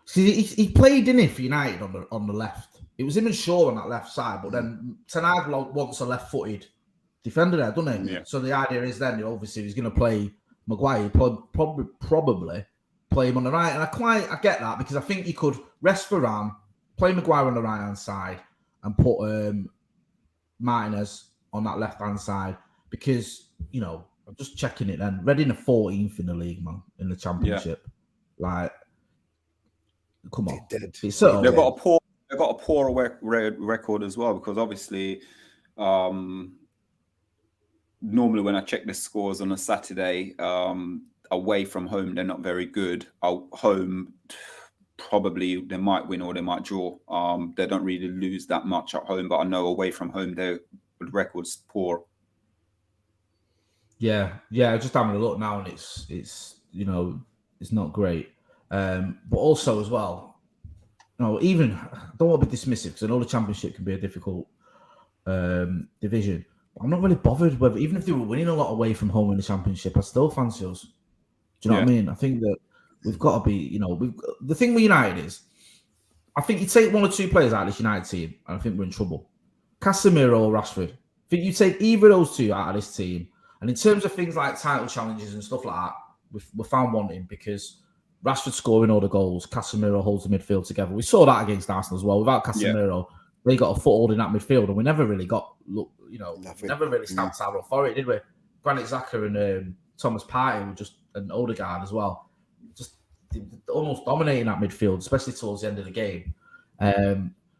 See, he played, didn't he, for United on the left. It was him and Shaw on that left side, but then Ten Hag wants a left-footed defender there, doesn't he? Yeah. So the idea is then, obviously, he's going to play Maguire, probably play him on the right. And I get that, because I think you could rest Varane, play Maguire on the right-hand side, and put Martinez on that left-hand side, because, I'm just checking it then. Reading are 14th in the league, man, in the Championship. Yeah. Like, come on. They've got They've got a poor record as well, because obviously, normally when I check the scores on a Saturday, away from home, they're not very good. Home, probably they might win or they might draw. They don't really lose that much at home, but I know away from home, their record's poor. Yeah, just having a look now, and it's it's not great. But also as well, even I don't want to be dismissive, because I know the Championship can be a difficult division. I'm not really bothered whether, even if they were winning a lot away from home in the Championship, I still fancy us. Do you know what I mean? I think that we've got to be, the thing with United is, I think you take one or two players out of this United team, and I think we're in trouble. Casemiro or Rashford. I think you take either of those two out of this team, and in terms of things like title challenges and stuff like that, we're found wanting, because Rashford scoring all the goals, Casemiro holds the midfield together. We saw that against Arsenal as well. Without Casemiro, they got a foothold in that midfield, and we never really never really stamped our authority, did we? Granit Xhaka and Thomas Partey were just, and Odegaard as well, just almost dominating that midfield, especially towards the end of the game.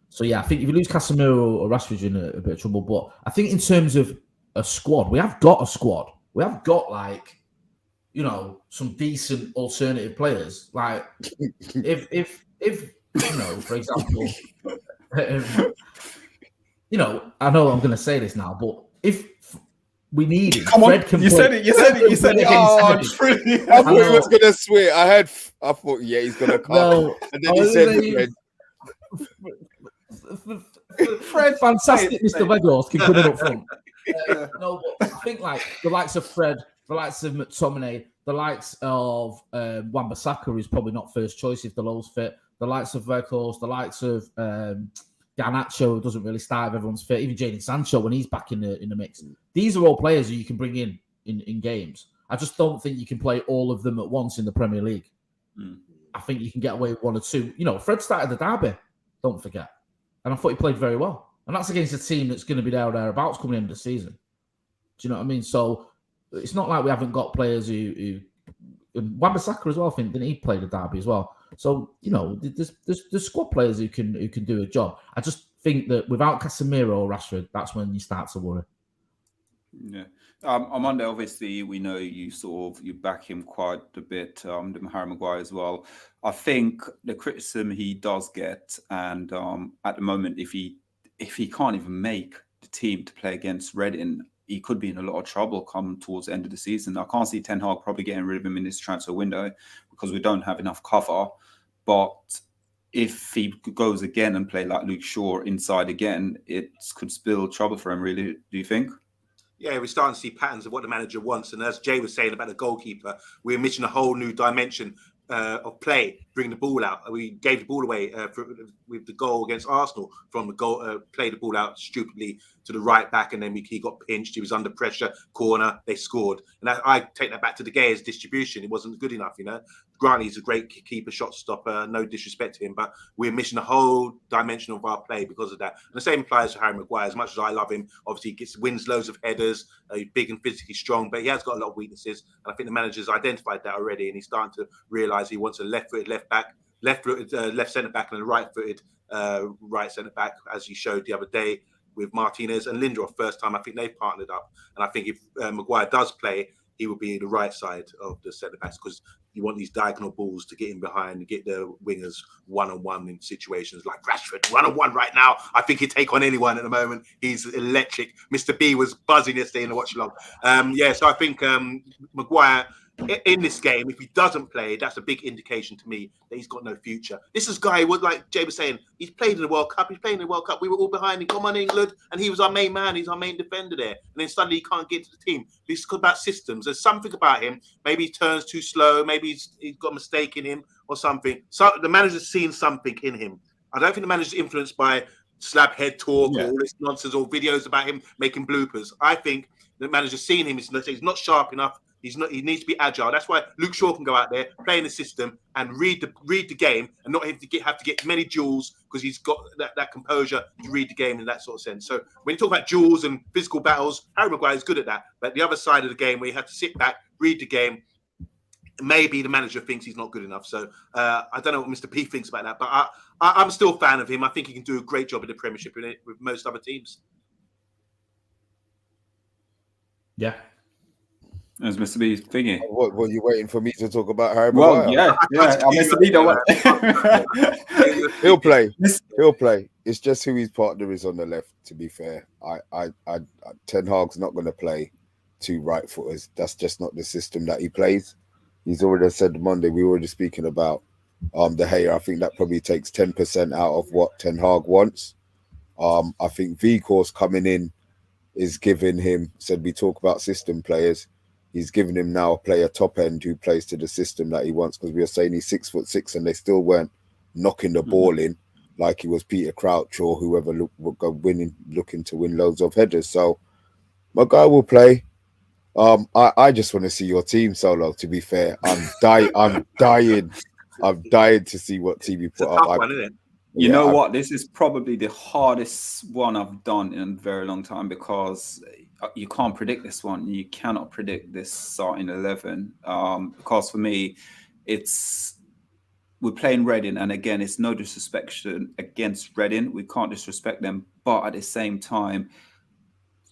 So I think if you lose Casemiro or Rashford, you're in a bit of trouble. But I think in terms of a squad, we have got a squad. We have got some decent alternative players. Like if for example, I know I'm going to say this now, but if we need it, come on, you said it. Oh, truly. I thought he was going to swear. I thought, he's going to come. No, and then he said, Fred, fantastic, Mr. Weghorst can put it up front. No, but I think the likes of Fred, the likes of McTominay, the likes of Wan-Bissaka is probably not first choice if the Low's fit. The likes of Weghorst, the likes of Garnacho doesn't really start if everyone's fit. Even Jadon Sancho when he's back in the mix. These are all players who you can bring in games. I just don't think you can play all of them at once in the Premier League. I think you can get away with one or two. Fred started the derby, don't forget. And I thought he played very well. And that's against a team that's going to be there or thereabouts coming into the season. Do you know what I mean? So it's not like we haven't got players who Wan-Bissaka as well, I think, didn't he play the derby as well? So, there's squad players who can do a job. I just think that without Casemiro or Rashford, that's when you start to worry. Yeah. Armando, obviously, we know you back him quite a bit, Harry Maguire as well. I think the criticism he does get, and at the moment, if he can't even make the team to play against Reading, he could be in a lot of trouble come towards the end of the season. I can't see Ten Hag probably getting rid of him in this transfer window because we don't have enough cover. But if he goes again and play like Luke Shaw inside again, it could spill trouble for him, really. Do you think? Yeah, we're starting to see patterns of what the manager wants. And as Jay was saying about the goalkeeper, we're missing a whole new dimension of play, bring the ball out. We gave the ball away with the goal against Arsenal from the goal, play the ball out stupidly to the right back, and then he got pinched. He was under pressure, corner, they scored. And I take that back to De Gea's distribution. It wasn't good enough, Granted, he's a great keeper, shot stopper, no disrespect to him, but we're missing a whole dimension of our play because of that. And the same applies to Harry Maguire. As much as I love him, obviously he wins loads of headers, he's big and physically strong, but he has got a lot of weaknesses. And I think the manager's identified that already, and he's starting to realise he wants a left-footed left back, left-footed left centre-back, and a right-footed right centre-back, as he showed the other day with Martinez and Lindelof. First time I think they've partnered up. And I think if Maguire does play, he will be the right side of the centre-backs, because you want these diagonal balls to get in behind and get the wingers one-on-one in situations like Rashford. One-on-one right now, I think he'd take on anyone at the moment. He's electric. Mr. B was buzzing yesterday in the watch-along. So I think Maguire, in this game, if he doesn't play, that's a big indication to me that he's got no future. This is guy, like Jay was saying, he's played in the World Cup. He's playing in the World Cup. We were all behind him. Come on, England. And he was our main man. He's our main defender there. And then suddenly he can't get to the team. It's about systems. There's something about him. Maybe he turns too slow. Maybe he's got a mistake in him or something. So the manager's seen something in him. I don't think the manager's influenced by slab head talk or all this nonsense or videos about him making bloopers. I think the manager's seen him. He's not sharp enough. He needs to be agile. That's why Luke Shaw can go out there, play in the system, and read the game, and not have to get many duels, because he's got that composure to read the game in that sort of sense. So when you talk about duels and physical battles, Harry Maguire is good at that. But the other side of the game, where you have to sit back, read the game, maybe the manager thinks he's not good enough. So I don't know what Mr. P thinks about that, but I'm still a fan of him. I think he can do a great job in the Premiership with most other teams. Yeah. As Mr. B's thingy. What are you waiting for me to talk about Harry Well, Maguire? yeah. Mr. B don't He'll play. He'll play. It's just who his partner is on the left. To be fair, Ten Hag's not going to play two right footers. That's just not the system that he plays. He's already said Monday. We were already speaking about De Gea. I think that probably takes 10% out of what Ten Hag wants. I think Vicor's coming in is giving him. Said we talk about system players. He's giving him now a player top end who plays to the system that he wants, because we were saying he's 6'6" and they still weren't knocking the ball in like he was Peter Crouch or whoever looking to win loads of headers. So Maguire will play. I just want to see your team, Solo. To be fair, I'm dying to see what team you put up. You know what? This is probably the hardest one I've done in a very long time, because you can't predict this one. You cannot predict this starting 11. Because for me, we're playing Reading, and again, it's no disrespect against Reading. We can't disrespect them, but at the same time,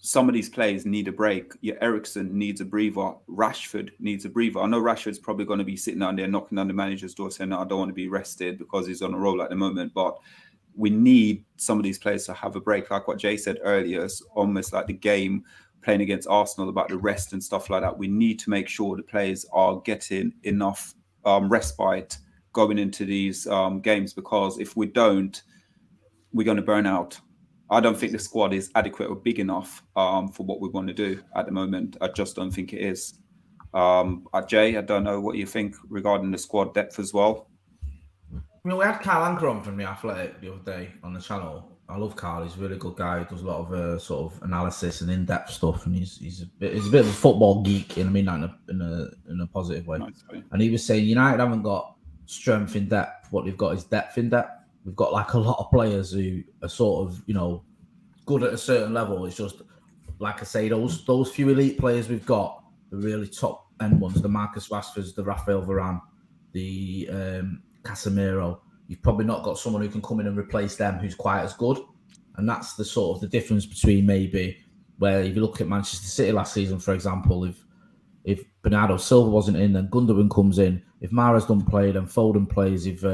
some of these players need a break. Eriksen needs a breather. Rashford needs a breather. I know Rashford's probably going to be sitting down there knocking on the manager's door saying, no, I don't want to be rested because he's on a roll at the moment. But we need some of these players to have a break. Like what Jay said earlier, it's almost like the game playing against Arsenal about the rest and stuff like that. We need to make sure the players are getting enough respite going into these games, because if we don't, we're going to burn out. I don't think the squad is adequate or big enough for what we want to do at the moment. I just don't think it is. Jay, I don't know what you think regarding the squad depth as well. I mean, we had Kyle Anker on from The Athletic the other day on the channel. I love Kyle. He's a really good guy. He does a lot of sort of analysis and in-depth stuff, and he's a bit of a football geek. And I mean that in a positive way. Nice. And he was saying United haven't got strength in depth. What they've got is depth in depth. We've got like a lot of players who are sort of, good at a certain level. It's just, like I say, those few elite players we've got, the really top end ones, the Marcus Rashfords, the Raphael Varane, the Casemiro. You've probably not got someone who can come in and replace them who's quite as good. And that's the sort of the difference between maybe where if you look at Manchester City last season, for example, if Bernardo Silva wasn't in, then Gundogan comes in. If Mahrez don't play, then Foden plays. If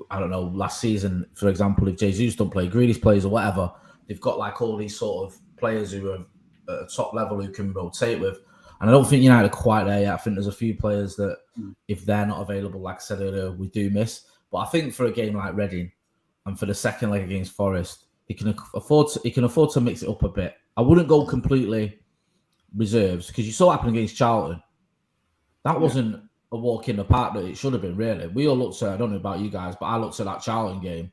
I don't know, last season, for example, if Jesus don't play, Grealish plays or whatever, they've got like all these sort of players who are at a top level who can rotate with. And I don't think United are quite there yet. I think there's a few players that, if they're not available, like I said earlier, we do miss. But I think for a game like Reading and for the second leg against Forest, he can afford to mix it up a bit. I wouldn't go completely reserves, because you saw what happened against Charlton. That wasn't a walk in the park that it should have been, really. We all looked at, I don't know about you guys, but I looked at that Charlton game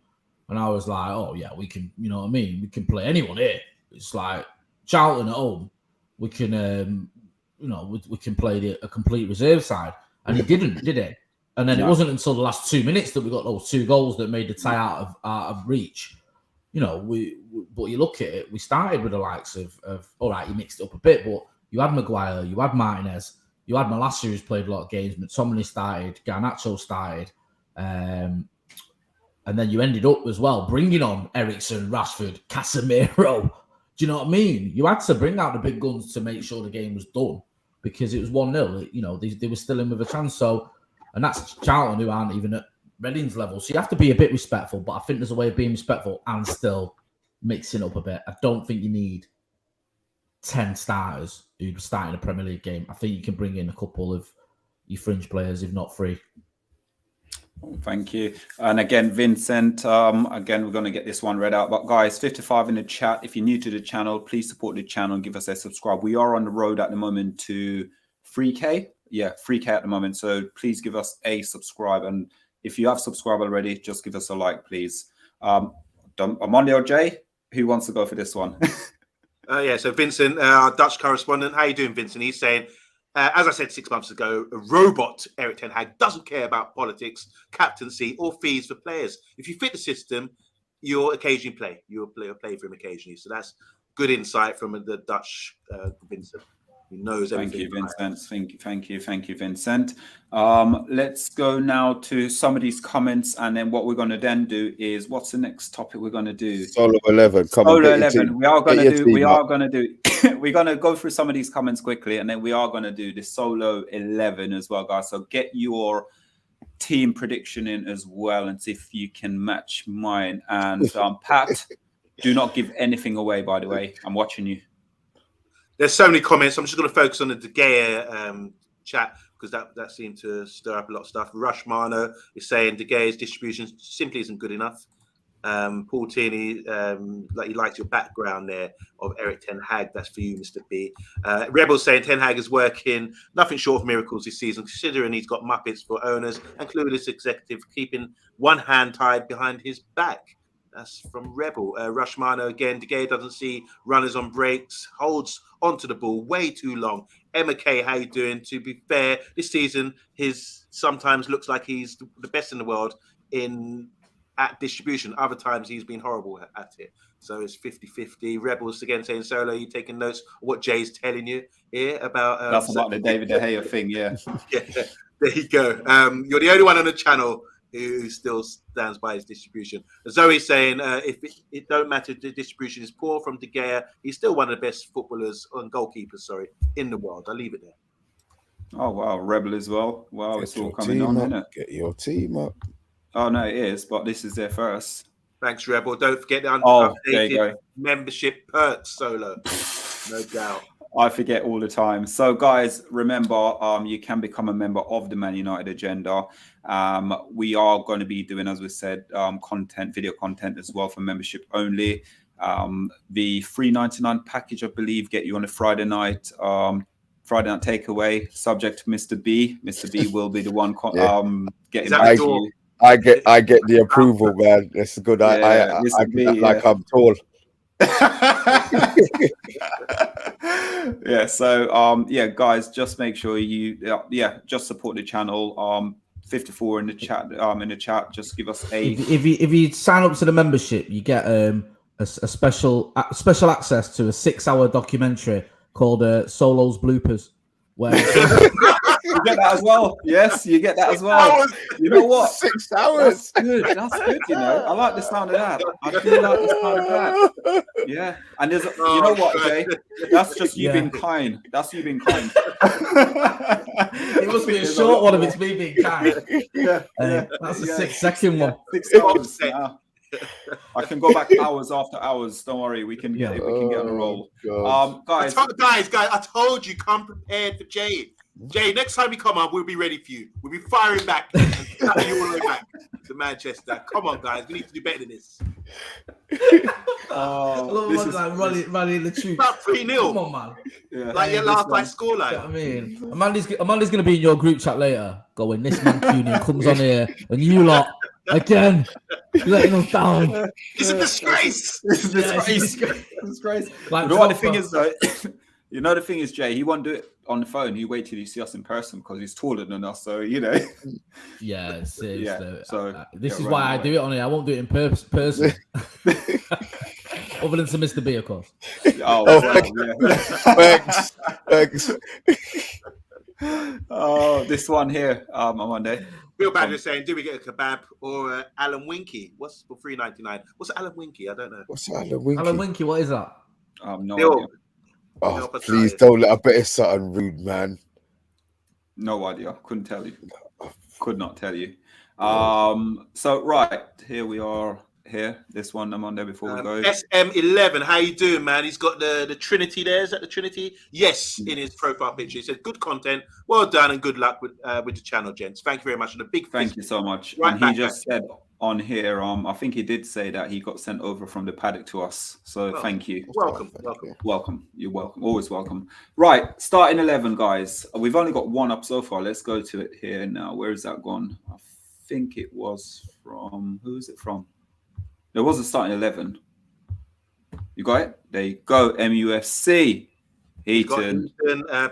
and I was like, oh yeah, we can, you know what I mean? We can play anyone here. It's like Charlton at home. We can, we can play a complete reserve side. And he didn't, did he? And then it wasn't until the last 2 minutes that we got those 2 goals that made the tie out of reach. But you look at it, we started with the likes of all right, you mixed it up a bit, but you had Maguire, you had Martinez, you had Malacia, who's played a lot of games, McTominay started, Garnacho started, and then you ended up as well bringing on Eriksen, Rashford, Casemiro. Do you know what I mean? You had to bring out the big guns to make sure the game was done, because it was 1-0. They were still in with a chance. So, and that's Charlton, who aren't even at Reading's level. So you have to be a bit respectful, but I think there's a way of being respectful and still mixing up a bit. I don't think you need 10 starters who start in a Premier League game. I think you can bring in a couple of your fringe players, if not 3. Thank you. And again, Vincent, again, we're going to get this one read out. But guys, 55 in the chat. If you're new to the channel, please support the channel and give us a subscribe. We are on the road at the moment to 3K. Yeah, 3K at the moment. So please give us a subscribe. And if you have subscribed already, just give us a like, please. Omondi or Jay, who wants to go for this one? So Vincent, our Dutch correspondent. How you doing, Vincent? He's saying, as I said 6 months ago, a robot, Erik ten Hag, doesn't care about politics, captaincy, or fees for players. If you fit the system, you'll occasionally play. You'll play for him occasionally. So that's good insight from the Dutch Vincent. He knows everything. Thank you, Vincent. Let's go now to some of these comments, and then what we're going to then do is, what's the next topic we're going to do? Solo 11. Come Solo on, 11. We're going to go through some of these comments quickly, and then we are going to do the Solo 11 as well, guys. So get your team prediction in as well, and see if you can match mine. And Pat, do not give anything away, by the way. I'm watching you. There's so many comments. I'm just going to focus on the De Gea chat because that seemed to stir up a lot of stuff. Rush Mano is saying De Gea's distribution simply isn't good enough. Paul Tierney, he likes your background there of Eric Ten Hag. That's for you, Mr. B. Rebel saying Ten Hag is working nothing short of miracles this season, considering he's got Muppets for owners and clueless executive keeping one hand tied behind his back. That's from Rebel. Rushmano again. De Gea doesn't see runners on breaks, holds onto the ball way too long. Emma K, how you doing? To be fair, this season, his sometimes looks like he's the best in the world at distribution. Other times, he's been horrible at it. So it's 50-50. Rebels again saying, Solo, you taking notes of what Jay's telling you here about... That's about the David de Gea thing, yeah. Yeah, there you go. You're the only one on the channel who still stands by his distribution. Zoe saying, if it don't matter, the distribution is poor from De Gea. He's still one of the best footballers and goalkeepers, in the world. I'll leave it there. Oh, wow. Rebel as well. Wow, it's all coming on, isn't it? Get your team up. Oh, no, it is, but this is their first. Thanks, Rebel. Don't forget the updated membership perks, Solo. No doubt. I forget all the time. So, guys, remember, you can become a member of the Man United Agenda. We are going to be doing, as we said, video content as well for membership only. The $3.99 package, I believe, get you on a Friday night takeaway, subject to Mr. B. Mr. B will be the one getting back to you. I get the approval, man. It's good. I like I'm tall. Yeah, so guys, just make sure you just support the channel. 54 in the chat, just give us a if you sign up to the membership, you get a special access to a 6-hour documentary called Solo's Bloopers, where you get that as well. Yes, you get that as well. You know what? 6 hours. That's good. You know, I like the sound of that. I do like the sound of that. Yeah, and there's, you know what, Jay? That's just you being kind. That's you being kind. It must be a short one if it's me being kind. Yeah, that's a 6-second one. 6 hours. I can go back hours after hours. Don't worry, we can get it. We can get on a roll. Guys, I told you, come prepared for Jay. Jay, next time you come on, we'll be ready for you. We'll be firing back and tapping you all the way back to Manchester. Come on, guys, we need to do better than this. This is like running the truth. About 3-0. Come on, man. Yeah. Like your last night scoreline. You know what I mean, Amanda's gonna be in your group chat later. Going, this man Cunin comes on here, and you lot again letting us down. It's a disgrace. It's a disgrace. Like, you know what the thing is, though. You know the thing is, Jay, he won't do it on the phone. He wait till you see us in person because he's taller than us. So you know. Yeah, seriously. So this is why I do it on it. I won't do it in person. Other than to Mr. B, of course. Thanks. Oh, this one here on Monday. Real bad is saying, do we get a kebab or Alan Winky? What's for $3.99? What's Alan Winky? I don't know. What's Alan Winky? Alan Winky, what is that? No idea. Oh, please don't let. I bet it's something rude, man. No idea. Couldn't tell you. Could not tell you. So right here we are. Here, this one I'm on there before we go. SM11, how you doing, man? He's got the Trinity there. Is that the Trinity? Yes, in his profile picture. He said, "Good content, well done, and good luck with the channel, gents." Thank you very much, and a big thank you so much. Right and he just said on here, I think he did say that he got sent over from the paddock to us. So thank you. Welcome. You're welcome. Always welcome. Right, starting 11, guys. We've only got one up so far. Let's go to it here now. Where is that gone? I think it was from. Who is it from? There was a starting 11. You got it? There you go. MUFC. Heaton.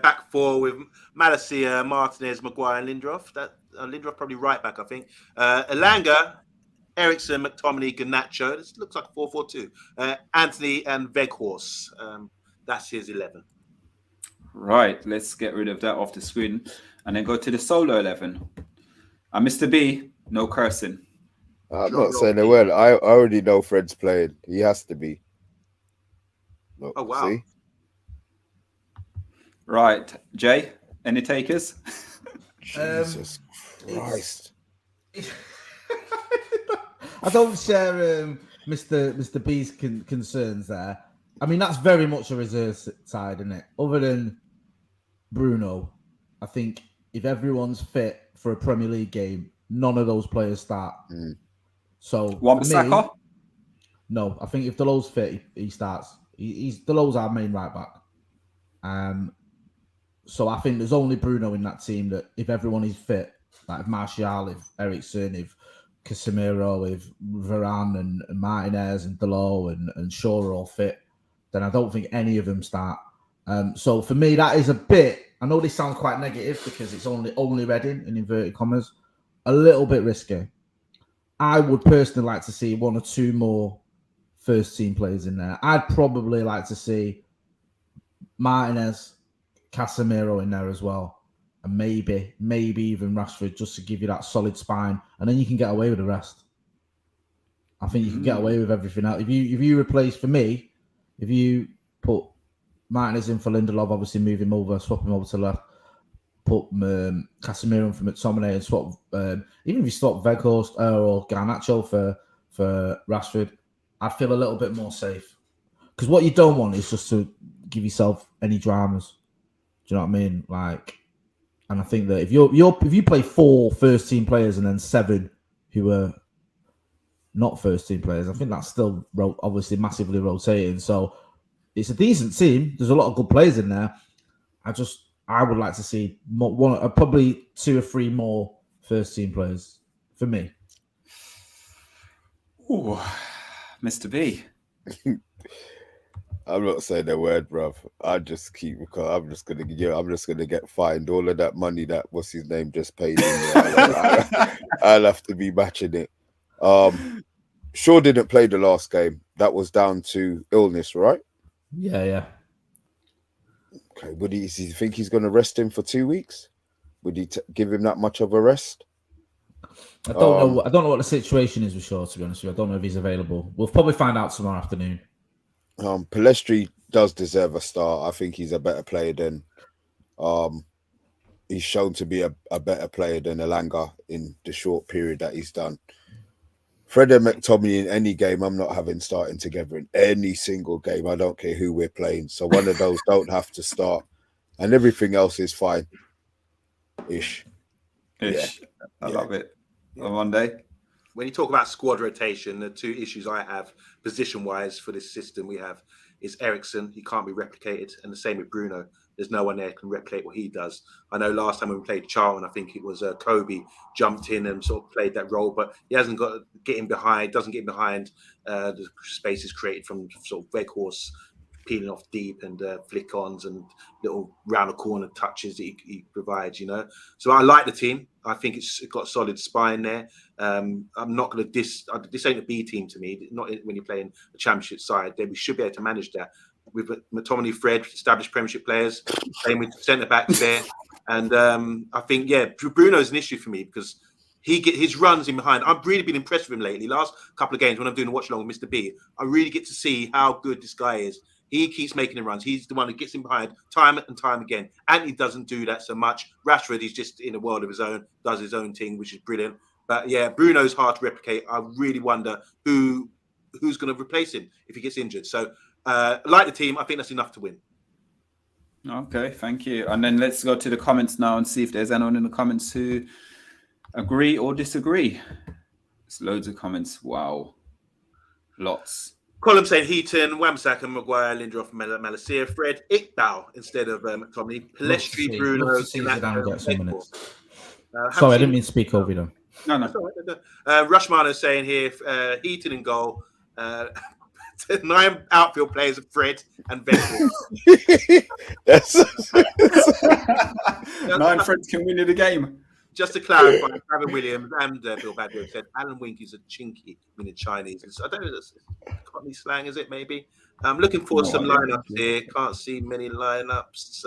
Back four with Malacia, Martinez, Maguire, and Lindroth. Lindroth probably right back, I think. Elanga Eriksen, McTominay, Garnacho. This looks like 4-4-2. Anthony and Weghorst. That's his 11. Right, let's get rid of that off the screen and then go to the solo 11. And Mr. B, no cursing. I'm not saying a word. I already know Fred's playing. He has to be. Look, oh, wow. See? Right, Jay, any takers? Jesus Christ. I don't share Mr. B's concerns there. I mean, that's very much a reserve side, isn't it? Other than Bruno, I think if everyone's fit for a Premier League game, none of those players start. So Wan-Bissaka? No, I think if Delo's fit, he starts. Delo's our main right back. So I think there's only Bruno in that team that if everyone is fit, like if Martial, if Eriksen, if Casemiro, if Varane and Martinez and Delo and Shaw are all fit, then I don't think any of them start. So for me, that is a bit, I know this sounds quite negative because it's only Reading in inverted commas, a little bit risky. I would personally like to see one or two more first team players in there. I'd probably like to see Martinez, Casemiro in there as well. And maybe even Rashford, just to give you that solid spine. And then you can get away with the rest. I think you can get away with everything else. If you replace, for me, if you put Martinez in for Lindelof, obviously move him over, swap him over to the left, put Casemiro in for McTominay and swap, even if you swap Weghorst or Garnacho for Rashford, I'd feel a little bit more safe. Because what you don't want is just to give yourself any dramas. Do you know what I mean? Like, and I think that if you play 4 first team players and then 7 who are not first team players, I think that's still obviously massively rotating. So it's a decent team. There's a lot of good players in there. I would like to see probably 2 or 3 more first team players for me. Ooh, Mr. B. I'm not saying a word, bruv. I just keep. I'm just gonna get fined all of that money that what's his name just paid me. I'll have to be matching it. Shaw didn't play the last game. That was down to illness, right? Yeah. Okay. Do you think he's going to rest him for 2 weeks? Would he give him that much of a rest? I don't know. I don't know what the situation is with Shaw, to be honest with you. I don't know if he's available. We'll probably find out tomorrow afternoon. Pellistri does deserve a start. I think he's a better player than he's shown to be a better player than Elanga in the short period that he's done. Fred and McTominay in any game, I'm not having starting together in any single game. I don't care who we're playing. So one of those don't have to start. And everything else is fine. Ish. Yeah. I love it. On Monday. When you talk about squad rotation, the 2 issues I have position-wise for this system we have is Eriksen. He can't be replicated. And the same with Bruno. There's no one there who can replicate what he does. I know last time when we played Charlton, I think it was Kobe jumped in and sort of played that role, but he hasn't got getting behind, doesn't get behind the spaces created from sort of Weghorst peeling off deep and flick-ons and little round the corner touches that he provides, you know. So I like the team. I think it's got a solid spine there. I'm not going to this ain't a B team to me. Not when you're playing a championship side. Then we should be able to manage that. With McTominay, Fred, established Premiership players, playing with centre backs there, and I think Bruno's an issue for me because his runs in behind. I've really been impressed with him lately. Last couple of games when I'm doing a watch along with Mr. B, I really get to see how good this guy is. He keeps making the runs. He's the one that gets in behind time and time again. Anthony doesn't do that so much. Rashford is just in a world of his own, does his own thing, which is brilliant. But yeah, Bruno's hard to replicate. I really wonder who's going to replace him if he gets injured. So. Like the team, I think that's enough to win. Okay, thank you. And then let's go to the comments now and see if there's anyone in the comments who agree or disagree. There's loads of comments. Wow. Lots. Column saying Heaton, Wan-Bissaka, Maguire, Lindelof, Malacia, Fred, Iqbal instead of McTominay, Pellistri, Bruno. Sorry, I didn't mean to speak over you. No. Rushmano saying here, Heaton in goal. 9 outfield players of Fred and Weghorst. 9 Freds can win you the game. just to clarify, Gavin Williams and Bill Badwood said Alan Wink is a chinky in Chinese. I don't know, that's Cockney slang, is it? Maybe. I'm looking for some lineups here. Can't see many lineups.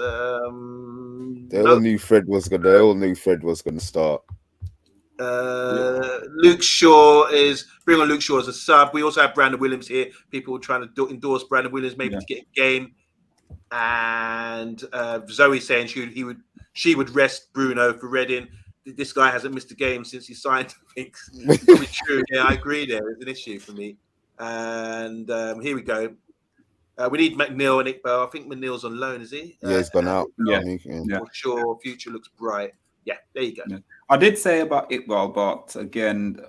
They all knew Fred was gonna start. Luke Shaw bring on Luke Shaw as a sub. We also have Brandon Williams here. People trying to endorse Brandon Williams maybe to get a game. And Zoe saying she would rest Bruno for Reading. This guy hasn't missed a game since he signed. I think it's probably true. Yeah, I agree. There is an issue for me. And here we go. We need McNeil and Iqbal. I think McNeil's on loan, is he? Yeah, he's gone out. Yeah. For sure. Future looks bright. Yeah, there you go. Yeah. I did say about Iqbal, but again,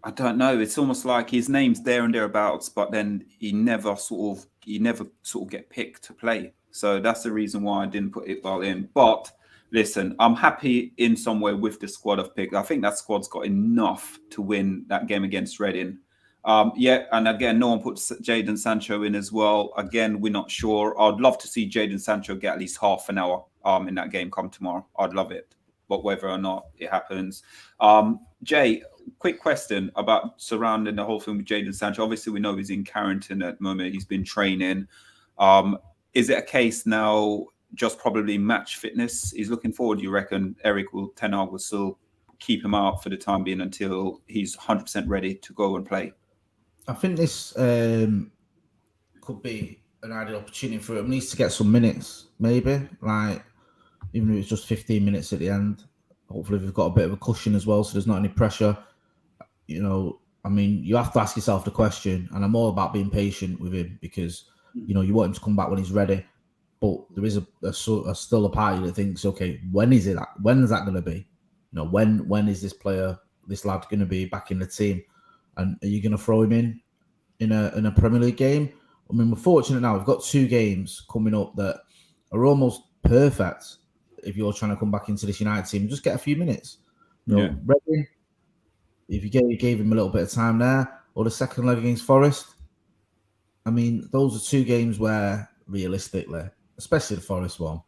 I don't know. It's almost like his name's there and thereabouts, but then he never sort of get picked to play. So that's the reason why I didn't put Iqbal in. But listen, I'm happy in some way with the squad I've picked. I think that squad's got enough to win that game against Reading. And again, no one puts Jadon Sancho in as well. Again, we're not sure. I'd love to see Jadon Sancho get at least half an hour in that game come tomorrow. I'd love it, but whether or not it happens. Jay, quick question about surrounding the whole thing with Jadon Sancho. Obviously, we know he's in Carrington at the moment. He's been training. Is it a case now just probably match fitness he's looking forward? You reckon Ten Hag will still keep him out for the time being until he's 100% ready to go and play? I think this could be an ideal opportunity for him. He needs to get some minutes, maybe. Like, even if it's just 15 minutes at the end. Hopefully we've got a bit of a cushion as well, so there's not any pressure. You know, I mean, you have to ask yourself the question, and I'm all about being patient with him because, you know, you want him to come back when he's ready. But there is still a party that thinks, okay, when is that going to be? You know, when is this lad going to be back in the team? And are you going to throw him in a Premier League game? I mean, we're fortunate now. We've got 2 games coming up that are almost perfect if you're trying to come back into this United team. Just get a few minutes. You know, Reading, if you gave him a little bit of time there, or the second leg against Forest. I mean, those are 2 games where, realistically, especially the Forest one,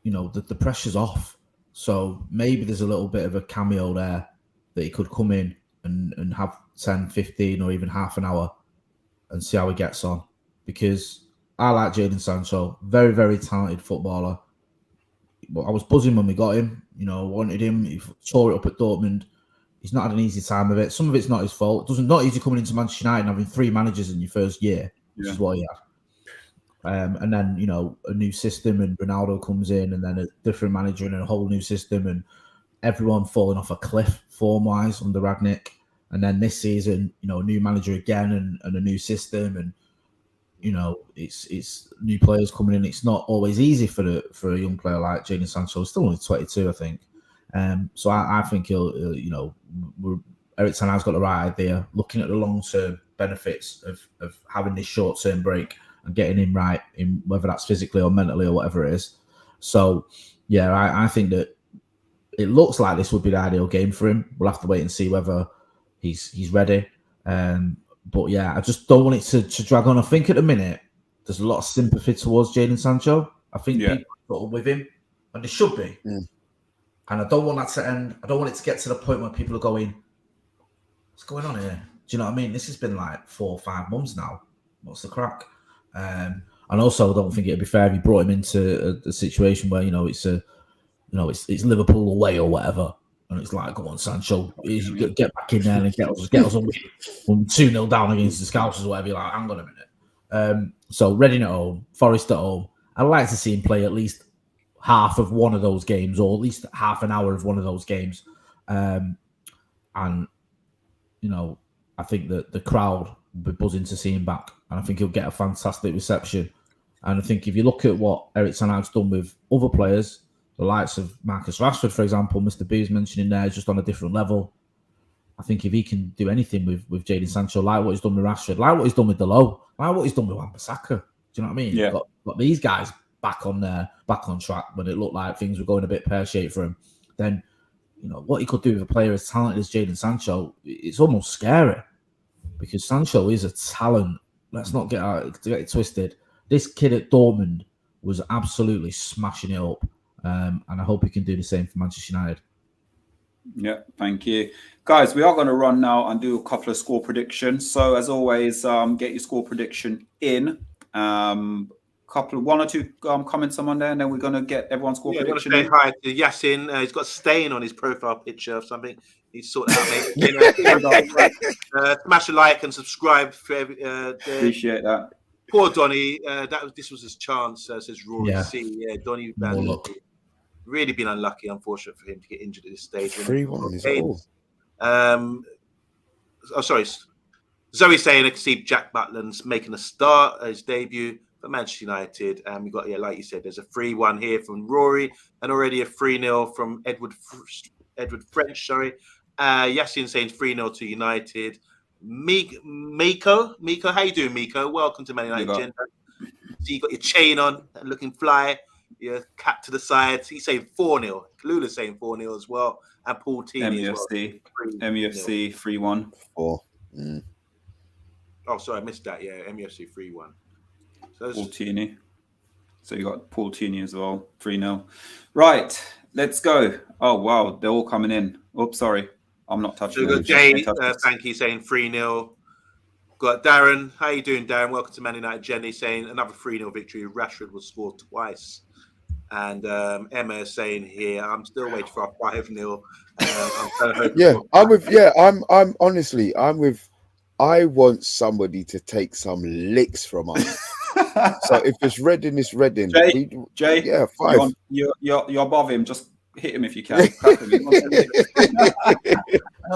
you know, the pressure's off. So maybe there's a little bit of a cameo there that he could come in and have 10, 15 or even half an hour and see how he gets on. Because I like Jadon Sancho, very, very talented footballer. But I was buzzing when we got him. You know, wanted him. He tore it up at Dortmund. He's not had an easy time of it. Some of it's not his fault. It's not easy coming into Manchester United and having 3 managers in your first year, which is what he had. And then, you know, a new system and Ronaldo comes in and then a different manager and a whole new system and everyone falling off a cliff form-wise under Ratcliffe. And then this season, you know, a new manager again and a new system and, you know, it's new players coming in. It's not always easy for a young player like Jadon Sancho. He's still only 22, I think. So I think he'll you know, Erik ten Hag's got the right idea, looking at the long-term benefits of having this short-term break and getting him right, in whether that's physically or mentally or whatever it is. So, yeah, I think that it looks like this would be the ideal game for him. We'll have to wait and see whether he's ready. But yeah, I just don't want it to drag on. I think at the minute there's a lot of sympathy towards Jadon Sancho. I think people are sort of with him, and they should be. And I don't want that to end. I don't want it to get to the point where people are going, "What's going on here?" Do you know what I mean? This has been like 4 or 5 months now. What's the crack? And also, I don't think it'd be fair if you brought him into a situation where it's Liverpool away or whatever. And it's like, go on, Sancho, get back in there and get us on 2-0 down against the Scousers or whatever. You're like, hang on a minute. So Reading at home, Forest at home. I'd like to see him play at least half of one of those games or at least half an hour of one of those games. And, you know, I think that the crowd will be buzzing to see him back. And I think he'll get a fantastic reception. And I think if you look at what Erik ten Hag's done with other players, the likes of Marcus Rashford, for example, Mr. B's mentioning there, just on a different level. I think if he can do anything with Jadon Sancho, like what he's done with Rashford, like what he's done with Delo, like what he's done with Wan-Bissaka, do you know what I mean? Yeah. Got these guys back on track when it looked like things were going a bit pear-shaped for him. Then, you know, what he could do with a player as talented as Jadon Sancho, it's almost scary because Sancho is a talent. Let's not get it twisted. This kid at Dortmund was absolutely smashing it up. and I hope he can do the same for Manchester United. Yeah, thank you. Guys, we are going to run now and do a couple of score predictions. So as always, get your score prediction in. One or two comments on there, and then we're going to get everyone's score prediction. I want to say hi to Yasin. He's got a stain on his profile picture of something. He's sorted out, mate. Smash a like and subscribe. Appreciate that. Poor Donny. This was his chance, says Rory. Yeah. Donny really been unlucky, unfortunate for him to get injured at this stage. 3-1 is all. Sorry. Zoe saying I can see Jack Butland's making a start, his debut for Manchester United. And we got, like you said, there's a 3-1 here from Rory and already a 3-0 from Edward French, sorry. Yasin saying 3-0 to United. Miko, how you doing, Miko? Welcome to Man United. So you got your chain on, looking fly. Your cap to the side. He's saying 4-0. Lula's saying 4-0 as well. And Paul T. MUFC 3-1. 4. Oh, sorry, I missed that. Yeah, MUFC 3-1. So Paul Tini. So you got Paul Tini as well. 3-0. Right, let's go. Oh wow, they're all coming in. Oops, sorry, I'm not touching. So Jay, thank you, saying 3-0. Got Darren. How you doing, Darren? Welcome to Man United. Jenny saying another 3-0 victory. Rashford will score twice. And Emma is saying here, I'm still waiting for a 5-0. I'm honestly, I want somebody to take some licks from us. So if it's Reading, it's Reading. Jay, yeah, 5. You're above him. Just hit him if you can. No,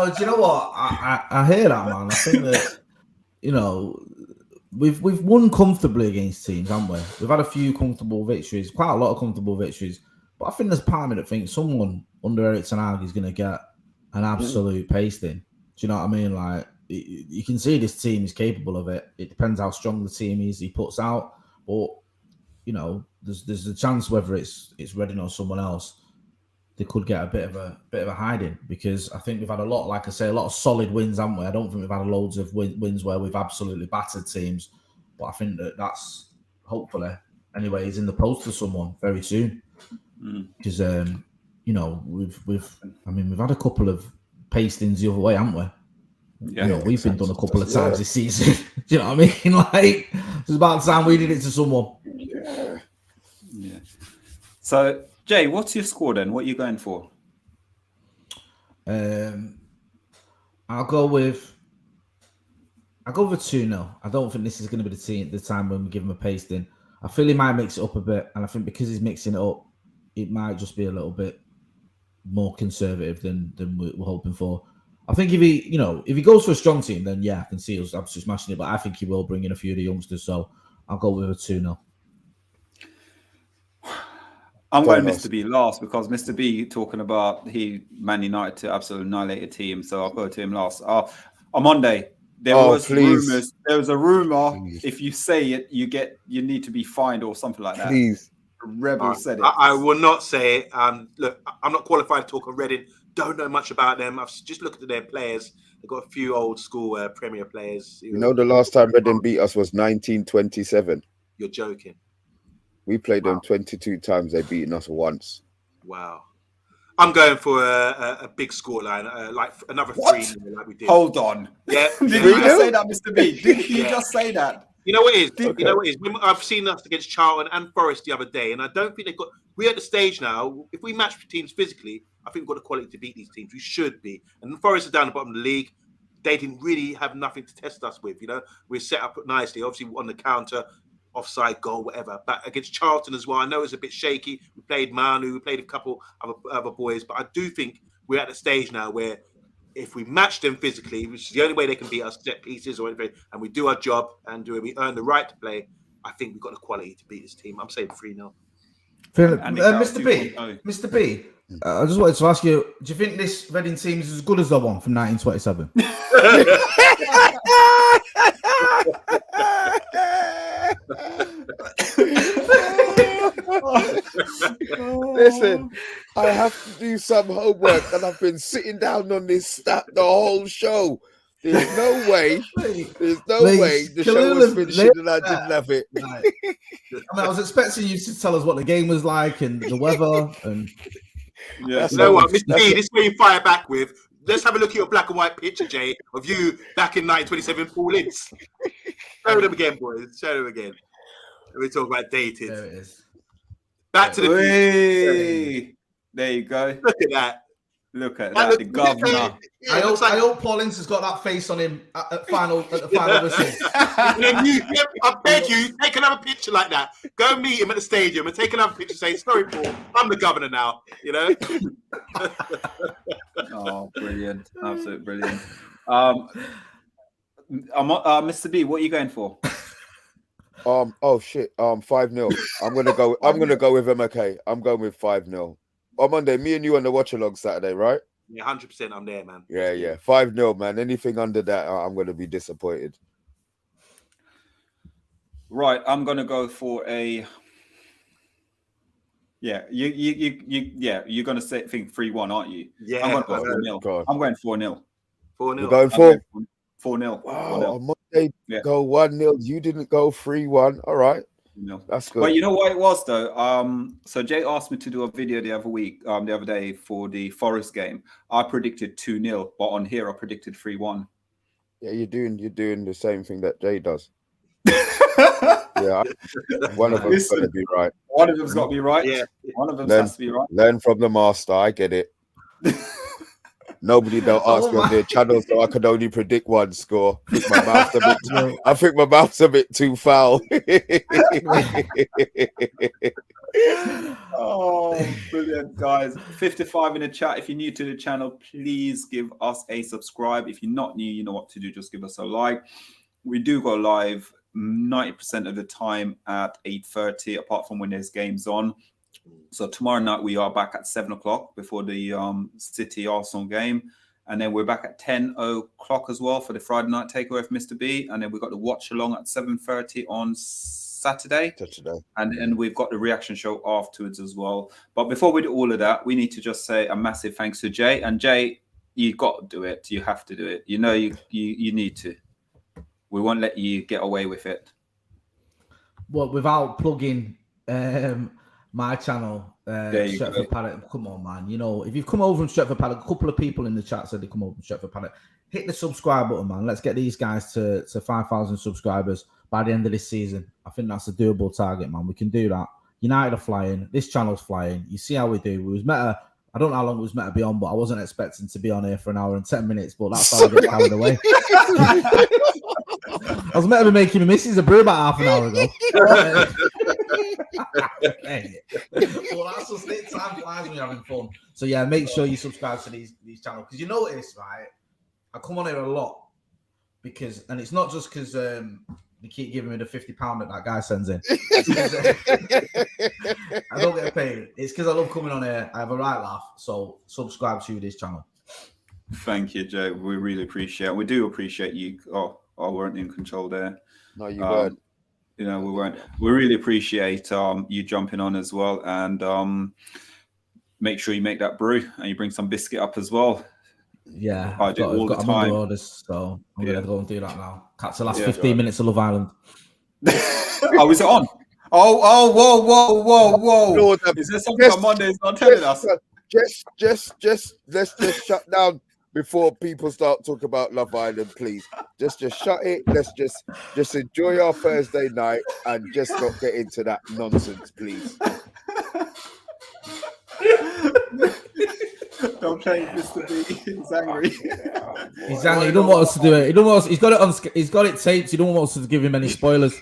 do you know what? I hear that, man. I think that we've won comfortably against teams, haven't we? We've had a few comfortable victories, quite a lot of comfortable victories. But I think there's part of me that thinks someone under Erik ten Hag is going to get an absolute pasting. Do you know what I mean? Like, you can see this team is capable of it. It depends how strong the team is he puts out. But, there's a chance whether it's Reading or someone else, they could get a bit of a hiding, because I think we've had a lot, like I say, a lot of solid wins, haven't we? I don't think we've had loads of wins where we've absolutely battered teams, but I think that's hopefully, anyway, is in the post for someone very soon, because we've had a couple of pastings the other way, haven't we? Yeah, we've been done a couple of times this season. Do you know what I mean? Like, it's about time we did it to someone. Yeah. So, Jay, what's your score then? What are you going for? I'll go with 2-0. I don't think this is going to be the time when we give him a pasting. I feel he might mix it up a bit, and I think because he's mixing it up, it might just be a little bit more conservative than we're hoping for. I think if he goes for a strong team, then yeah, I can see us absolutely smashing it. But I think he will bring in a few of the youngsters, so I'll go with a 2-0. I'm going Mr. B last, because Mr. B talking about Man United to absolutely annihilate a team, so I'll go to him last. On Monday, there was rumors. There was a rumor. If you say it, you need to be fined or something like that. Please, Rebel said it. I will not say it. Look, I'm not qualified to talk on Reading. Don't know much about them. I've just looked at their players. They've got a few old school Premier players. The last time Reading beat us was 1927. You're joking. We played them 22 times. They've beaten us once. Wow. I'm going for a big scoreline, like another 3-0 like we did. Hold on. Yeah. Did you just say that, Mr. B? Did you just say that? You know what it is? Okay. You know what it is? I've seen us against Charlton and Forest the other day, and I don't think we're at the stage now. If we match teams physically, I think we've got the quality to beat these teams. We should be. And Forest are down the bottom of the league. They didn't really have nothing to test us with. We're set up nicely, obviously on the counter, offside goal, whatever. But against Charlton as well, I know it's a bit shaky. We played Manu, we played a couple of other boys, but I do think we're at the stage now where if we match them physically, which is the only way they can beat us, set pieces or anything, and we do our job and we earn the right to play, I think we've got the quality to beat this team. I'm saying 3-0. Mr. B, I just wanted to ask you, do you think this Reading team is as good as the one from 1927? Listen, I have to do some homework, and I've been sitting down on this stat the whole show. There's no way. There's no way the show was finishing and I didn't have it. Right. I was expecting you to tell us what the game was like and the weather. And yeah, you know what, Mr. B, this is where you fire back with. Let's have a look at your black and white picture, Jay, of you back in 1927 Paul Ince. Show them again, boys. Show them again. We talk about dated. There it is. Back to the future. There you go. Look at that. Look at that. The governor. I hope Paul Ince has got that face on him at the final whistle. I beg you, take another picture like that. Go and meet him at the stadium and take another picture. Say, "Sorry, Paul, I'm the governor now." You know. Oh, brilliant! Absolutely brilliant. Mr. B, what are you going for? Oh shit. 5-0. I'm gonna go with MK. I'm going with 5-0. On Monday, me and you on the watch along Saturday, right? Yeah, 100%. I'm there, man. Yeah. 5-0, man. Anything under that, I'm gonna be disappointed. Right, I'm gonna go for a. Yeah, you're gonna think 3-1, aren't you? Yeah, I'm going 4-0. I'm going 4-0. 4-0. You're going 4-0. Wow, on Monday go 1-0. You didn't go 3-1. All right. No, that's good. But you know what it was though. So Jay asked me to do a video the other day for the Forest game. I predicted 2-0, but on here I predicted 3-1. Yeah, you're doing the same thing that Jay does. Yeah, one of them's got to be right. One of them's got to be right. Yeah, one of them has to be right. Learn from the master. I get it. Nobody don't ask me on their channel, so I can only predict one score. I think my mouth's a bit too foul. Oh, brilliant, guys. 55 in the chat. If you're new to the channel, please give us a subscribe. If you're not new, you know what to do. Just give us a like. We do go live 90% of the time at 8:30, apart from when there's games on. So tomorrow night we are back at 7 o'clock before the City Arsenal game, and then we're back at 10 o'clock as well for the Friday night takeaway of Mr. B, and then we've got the watch along at 7:30 on Saturday, and we've got the reaction show afterwards as well. But before we do all of that, we need to just say a massive thanks to Jay. And Jay, you got to do it. You have to do it. You know you need to. We won't let you get away with it. Well, without plugging my channel, Stretford Paddock. Come on, man. You know, if you've come over from Stretford Paddock, a couple of people in the chat said they come over from Stretford Paddock. Hit the subscribe button, man. Let's get these guys to 5,000 subscribers by the end of this season. I think that's a doable target, man. We can do that. United are flying. This channel's flying. You see how we do. We was meant to, I don't know how long it was meant to be on, but I wasn't expecting to be on here for an hour and 10 minutes, but that's how we get carried away. I was meant to be making a missus a brew about half an hour ago. Well, that's just it. Time flies when you're having fun. So yeah, make sure you subscribe to these channels, because you notice, right? I come on here a lot because, and it's not just because they keep giving me the £50 that guy sends in. I don't get paid. It's because I love coming on here. I have a right laugh. So subscribe to this channel. Thank you, Joe. We really appreciate it. We do appreciate you. Oh, I weren't in control there. No, you weren't. You know, we weren't. We really appreciate you jumping on as well, and make sure you make that brew and you bring some biscuit up as well. Yeah, I do all the time. Orders, so I'm gonna go and do that now. Catch the last 15 minutes of Love Island. Oh, is it on? Whoa! Is there something on Monday is not telling us? Let's just shut down before people start talking about Love Island, please. Just shut it. Let's just enjoy our Thursday night and just not get into that nonsense, please. Don't play Mr. B. He's angry. He's angry. He don't want us to do it. He don't want us. He's got it on. He's got it taped. He don't want us to give him any spoilers.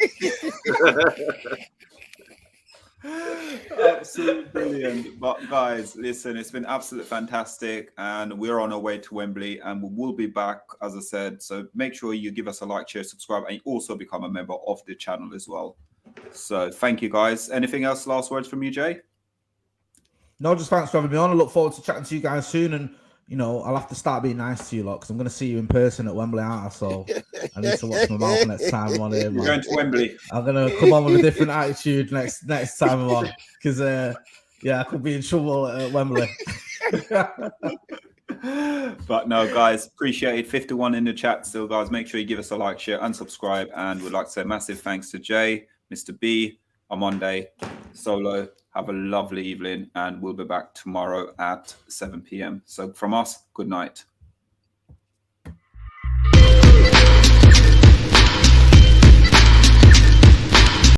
Absolutely brilliant. But guys, listen, it's been absolutely fantastic, and we're on our way to Wembley, and we will be back, as I said. So make sure you give us a like, share, subscribe, and you also become a member of the channel as well. So thank you, guys. Anything else? Last words from you, Jay? No, just thanks for having me on. I look forward to chatting to you guys soon, and you know, I'll have to start being nice to you lot because I'm going to see you in person at Wembley, aren't I? So I need to watch my mouth next time I'm on here. You're going to Wembley. I'm going to come on with a different attitude next time I'm on, because yeah, I could be in trouble at Wembley. But no, guys, appreciate it. 51 in the chat still, guys. Make sure you give us a like, share, and subscribe. And we'd like to say massive thanks to Jay, Mr. B, OMONDI, Solo. Have a lovely evening, and we'll be back tomorrow at 7 p.m. So from us, good night.